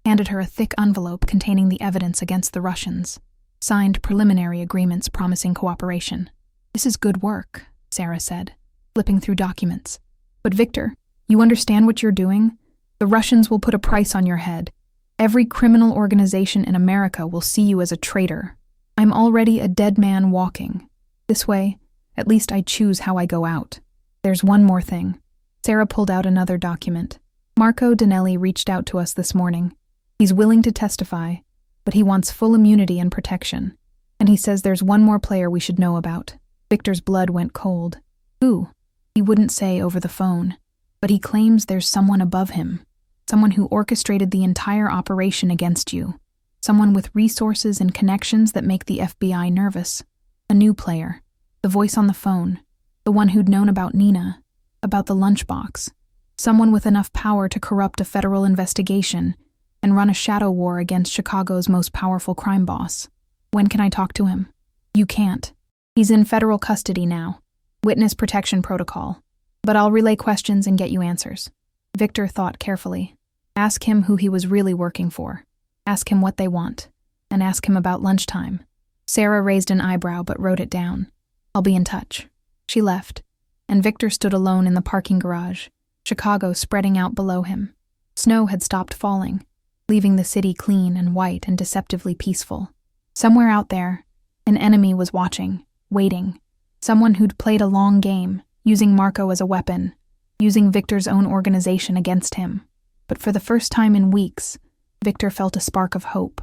A: handed her a thick envelope containing the evidence against the Russians, signed preliminary agreements promising cooperation. This is good work, Sarah said, flipping through documents. But Victor, you understand what you're doing? The Russians will put a price on your head. Every criminal organization in America will see you as a traitor. I'm already a dead man walking. This way, at least I choose how I go out. There's one more thing. Sarah pulled out another document. Marco Danelli reached out to us this morning. He's willing to testify, but he wants full immunity and protection. And he says there's one more player we should know about. Victor's blood went cold. Who? He wouldn't say over the phone, but he claims there's someone above him, someone who orchestrated the entire operation against you, someone with resources and connections that make the FBI nervous. A new player, the voice on the phone, the one who'd known about Nina, about the lunchbox, someone with enough power to corrupt a federal investigation and run a shadow war against Chicago's most powerful crime boss. When can I talk to him? You can't. He's in federal custody now. Witness protection protocol. But I'll relay questions and get you answers. Victor thought carefully. Ask him who he was really working for. Ask him what they want. And ask him about lunchtime. Sarah raised an eyebrow but wrote it down. I'll be in touch. She left, and Victor stood alone in the parking garage, Chicago spreading out below him. Snow had stopped falling, leaving the city clean and white and deceptively peaceful. Somewhere out there, an enemy was watching, waiting. Someone who'd played a long game, using Marco as a weapon, using Victor's own organization against him. But for the first time in weeks, Victor felt a spark of hope.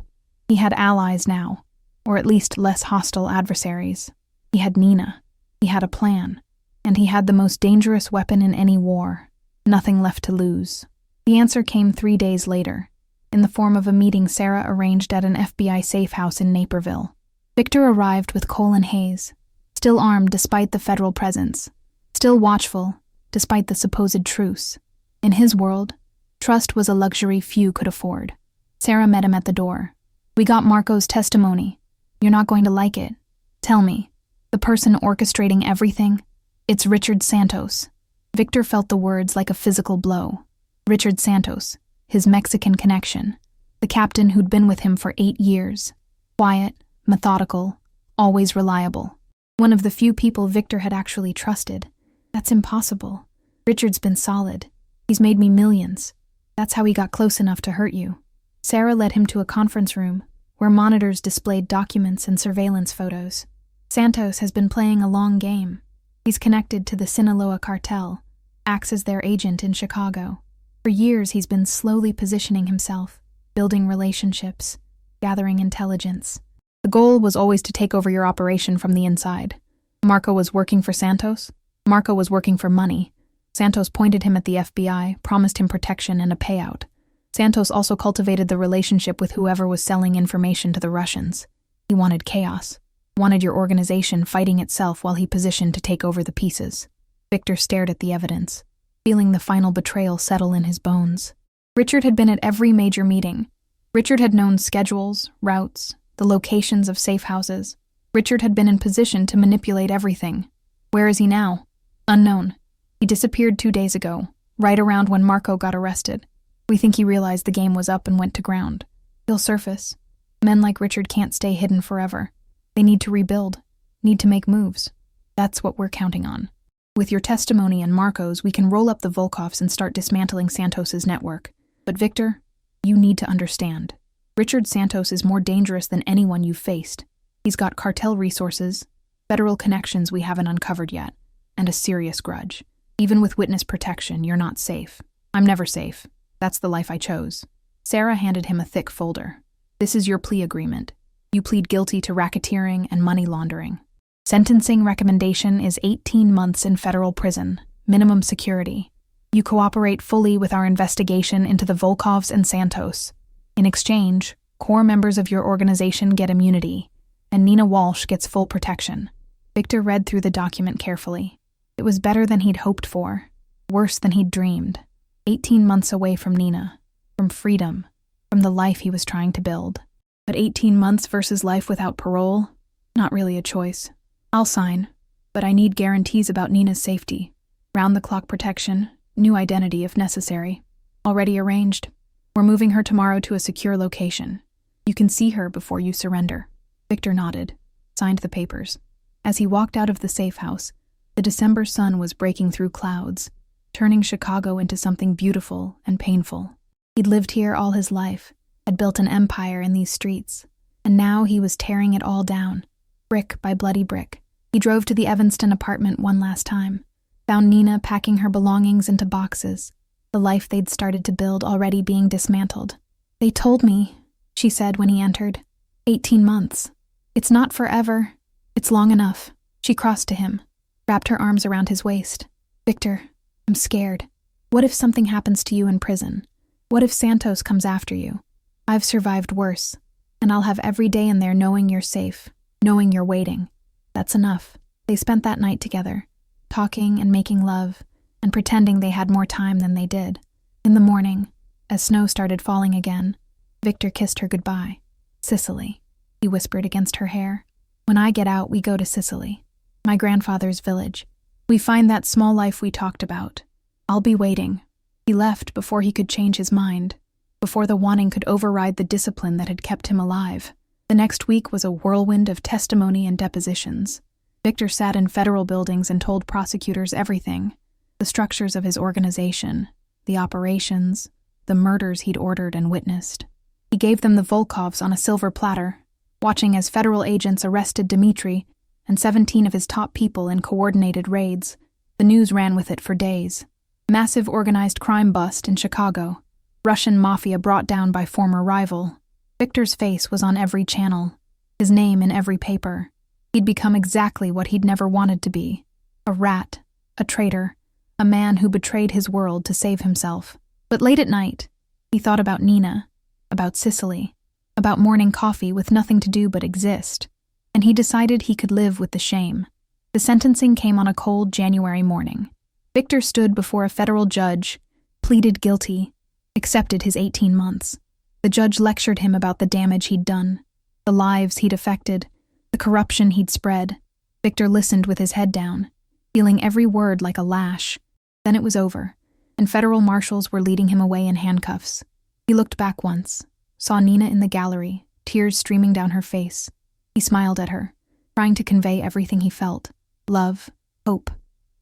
A: He had allies now, or at least less hostile adversaries. He had Nina. He had a plan. And he had the most dangerous weapon in any war. Nothing left to lose. The answer came 3 days later, in the form of a meeting Sarah arranged at an FBI safe house in Naperville. Victor arrived with Cole and Hayes, still armed despite the federal presence, still watchful despite the supposed truce. In his world, trust was a luxury few could afford. Sarah met him at the door. We got Marco's testimony. You're not going to like it. Tell me, the person orchestrating everything? It's Richard Santos. Victor felt the words like a physical blow. Richard Santos, his Mexican connection, the captain who'd been with him for 8 years. Quiet, methodical, always reliable. One of the few people Victor had actually trusted. That's impossible. Richard's been solid. He's made me millions. That's how he got close enough to hurt you. Sarah led him to a conference room, where monitors displayed documents and surveillance photos. Santos has been playing a long game. He's connected to the Sinaloa cartel, acts as their agent in Chicago. For years he's been slowly positioning himself, building relationships, gathering intelligence. The goal was always to take over your operation from the inside. Marco was working for Santos. Marco was working for money. Santos pointed him at the FBI, promised him protection and a payout. Santos also cultivated the relationship with whoever was selling information to the Russians. He wanted chaos. Wanted your organization fighting itself while he positioned to take over the pieces. Victor stared at the evidence, feeling the final betrayal settle in his bones. Richard had been at every major meeting. Richard had known schedules, routes, the locations of safe houses. Richard had been in position to manipulate everything. Where is he now? Unknown. He disappeared 2 days ago, right around when Marco got arrested. We think he realized the game was up and went to ground. He'll surface. Men like Richard can't stay hidden forever. They need to rebuild, need to make moves. That's what we're counting on. With your testimony and Marco's, we can roll up the Volkovs and start dismantling Santos's network. But Victor, you need to understand. Richard Santos is more dangerous than anyone you've faced. He's got cartel resources, federal connections we haven't uncovered yet, and a serious grudge. Even with witness protection, you're not safe. I'm never safe. That's the life I chose. Sarah handed him a thick folder. This is your plea agreement. You plead guilty to racketeering and money laundering. Sentencing recommendation is 18 months in federal prison, minimum security. You cooperate fully with our investigation into the Volkovs and Santos. In exchange, core members of your organization get immunity, and Nina Walsh gets full protection. Victor read through the document carefully. It was better than he'd hoped for, worse than he'd dreamed. 18 months away from Nina, from freedom, from the life he was trying to build. But 18 months versus life without parole? Not really a choice. I'll sign, but I need guarantees about Nina's safety. Round-the-clock protection, new identity if necessary. Already arranged. We're moving her tomorrow to a secure location. You can see her before you surrender. Victor nodded, signed the papers. As he walked out of the safe house, the December sun was breaking through clouds, turning Chicago into something beautiful and painful. He'd lived here all his life, had built an empire in these streets, and now he was tearing it all down, brick by bloody brick. He drove to the Evanston apartment one last time, found Nina packing her belongings into boxes, the life they'd started to build already being dismantled. "They told me," she said when he entered. 18 months. It's not forever. It's long enough." She crossed to him, wrapped her arms around his waist. "Victor, I'm scared. What if something happens to you in prison? What if Santos comes after you? I've survived worse, and I'll have every day in there knowing you're safe, knowing you're waiting." That's enough. They spent that night together, talking and making love, and pretending they had more time than they did. In the morning, as snow started falling again, Victor kissed her goodbye. "Sicily," he whispered against her hair. "When I get out, we go to Sicily. My grandfather's village. We find that small life we talked about. I'll be waiting." He left before he could change his mind, before the wanting could override the discipline that had kept him alive. The next week was a whirlwind of testimony and depositions. Victor sat in federal buildings and told prosecutors everything: the structures of his organization, the operations, the murders he'd ordered and witnessed. He gave them the Volkovs on a silver platter, watching as federal agents arrested Dmitri and 17 of his top people in coordinated raids. The news ran with it for days. Massive organized crime bust in Chicago. Russian Mafia brought down by former rival. Victor's face was on every channel, his name in every paper. He'd become exactly what he'd never wanted to be: a rat, a traitor, a man who betrayed his world to save himself. But late at night, he thought about Nina, about Sicily, about morning coffee with nothing to do but exist, and he decided he could live with the shame. The sentencing came on a cold January morning. Victor stood before a federal judge, pleaded guilty, accepted his 18 months. The judge lectured him about the damage he'd done, the lives he'd affected, the corruption he'd spread. Victor listened with his head down, feeling every word like a lash. Then it was over, and federal marshals were leading him away in handcuffs. He looked back once, saw Nina in the gallery, tears streaming down her face. He smiled at her, trying to convey everything he felt: love, hope,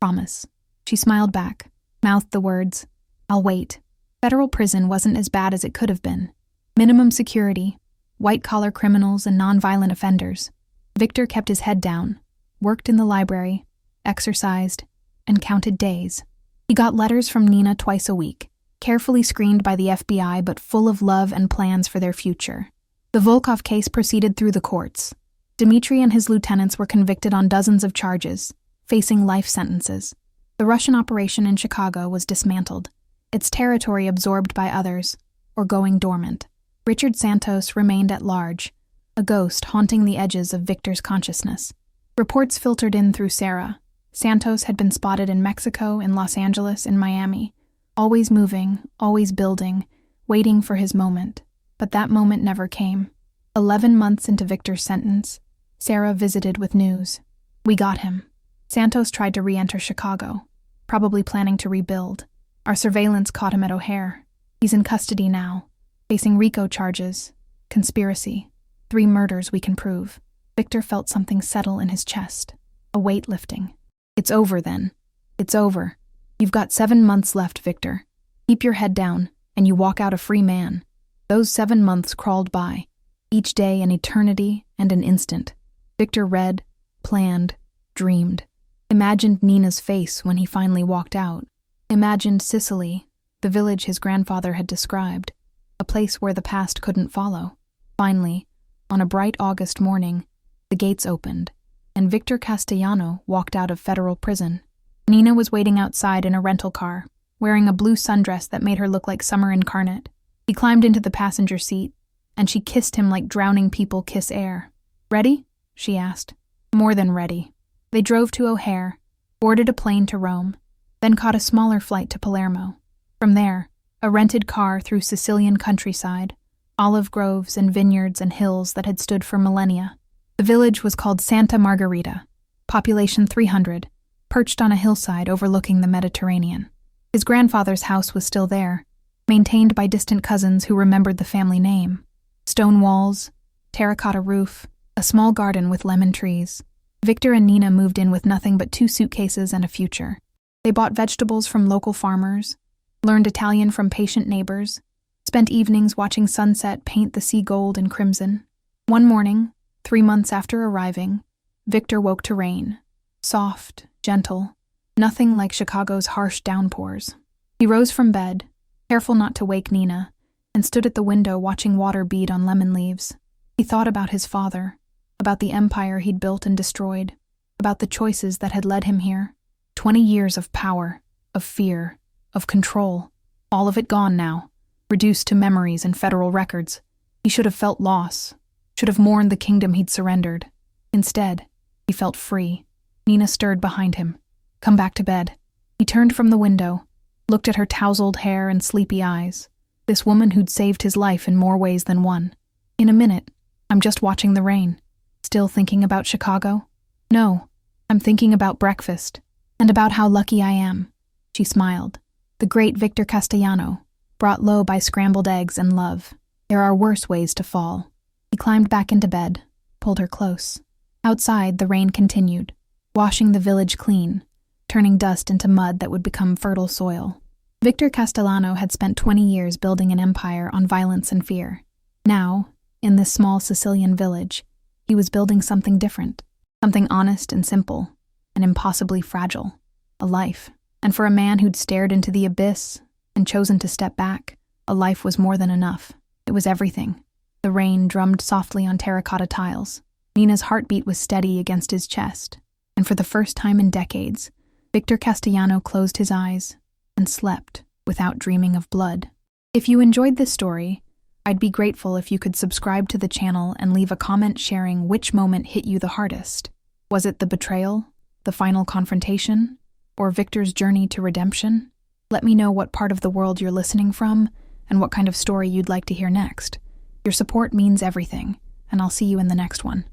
A: promise. She smiled back, mouthed the words, "I'll wait." Federal prison wasn't as bad as it could have been. Minimum security, white-collar criminals and nonviolent offenders. Victor kept his head down, worked in the library, exercised, and counted days. He got letters from Nina twice a week, carefully screened by the FBI but full of love and plans for their future. The Volkov case proceeded through the courts. Dmitri and his lieutenants were convicted on dozens of charges, facing life sentences. The Russian operation in Chicago was dismantled, its territory absorbed by others, or going dormant. Richard Santos remained at large, a ghost haunting the edges of Victor's consciousness. Reports filtered in through Sarah. Santos had been spotted in Mexico, in Los Angeles, in Miami, always moving, always building, waiting for his moment. But that moment never came. 11 months into Victor's sentence, Sarah visited with news. "We got him." Santos tried to re-enter Chicago, probably planning to rebuild. "Our surveillance caught him at O'Hare. He's in custody now, facing RICO charges, conspiracy, 3 murders we can prove." Victor felt something settle in his chest, a weight lifting. "It's over then. It's over. You've got 7 months left, Victor. Keep your head down, and you walk out a free man." Those 7 months crawled by, each day an eternity and an instant. Victor read, planned, dreamed. Imagined Nina's face when he finally walked out. Imagined Sicily, the village his grandfather had described, a place where the past couldn't follow. Finally, on a bright August morning, the gates opened, and Victor Castellano walked out of federal prison. Nina was waiting outside in a rental car, wearing a blue sundress that made her look like summer incarnate. He climbed into the passenger seat, and she kissed him like drowning people kiss air. "Ready?" she asked. "More than ready." They drove to O'Hare, boarded a plane to Rome, then caught a smaller flight to Palermo. From there, a rented car through Sicilian countryside, olive groves and vineyards and hills that had stood for millennia. The village was called Santa Margherita, population 300, perched on a hillside overlooking the Mediterranean. His grandfather's house was still there, maintained by distant cousins who remembered the family name. Stone walls, terracotta roof, a small garden with lemon trees. Victor and Nina moved in with nothing but 2 suitcases and a future. They bought vegetables from local farmers, learned Italian from patient neighbors, spent evenings watching sunset paint the sea gold and crimson. One morning, 3 months after arriving, Victor woke to rain. Soft, gentle, Nothing like Chicago's harsh downpours. He rose from bed, careful not to wake Nina, and stood at the window watching water bead on lemon leaves. He thought about his father, about the empire he'd built and destroyed, about the choices that had led him here. 20 years of power, of fear, of control, all of it gone now, reduced to memories and federal records. He should have felt loss, should have mourned the kingdom he'd surrendered. Instead, he felt free. Nina stirred behind him. "Come back to bed." He turned from the window, looked at her tousled hair and sleepy eyes. This woman who'd saved his life in more ways than one. "In a minute. I'm just watching the rain." "Still thinking about Chicago?" "No, I'm thinking about breakfast, and about how lucky I am." She smiled. "The great Victor Castellano, brought low by scrambled eggs and love. There are worse ways to fall." He climbed back into bed, pulled her close. Outside, the rain continued, washing the village clean, turning dust into mud that would become fertile soil. Victor Castellano had spent 20 years building an empire on violence and fear. Now, in this small Sicilian village, he was building something different, something honest and simple, and impossibly fragile, a life. And for a man who'd stared into the abyss and chosen to step back, a life was more than enough. It was everything. The rain drummed softly on terracotta tiles. Nina's heartbeat was steady against his chest, and for the first time in decades, Victor Castellano closed his eyes and slept without dreaming of blood. If you enjoyed this story, I'd be grateful if you could subscribe to the channel and leave a comment sharing which moment hit you the hardest. Was it the betrayal, the final confrontation, or Victor's journey to redemption? Let me know what part of the world you're listening from and what kind of story you'd like to hear next. Your support means everything, and I'll see you in the next one.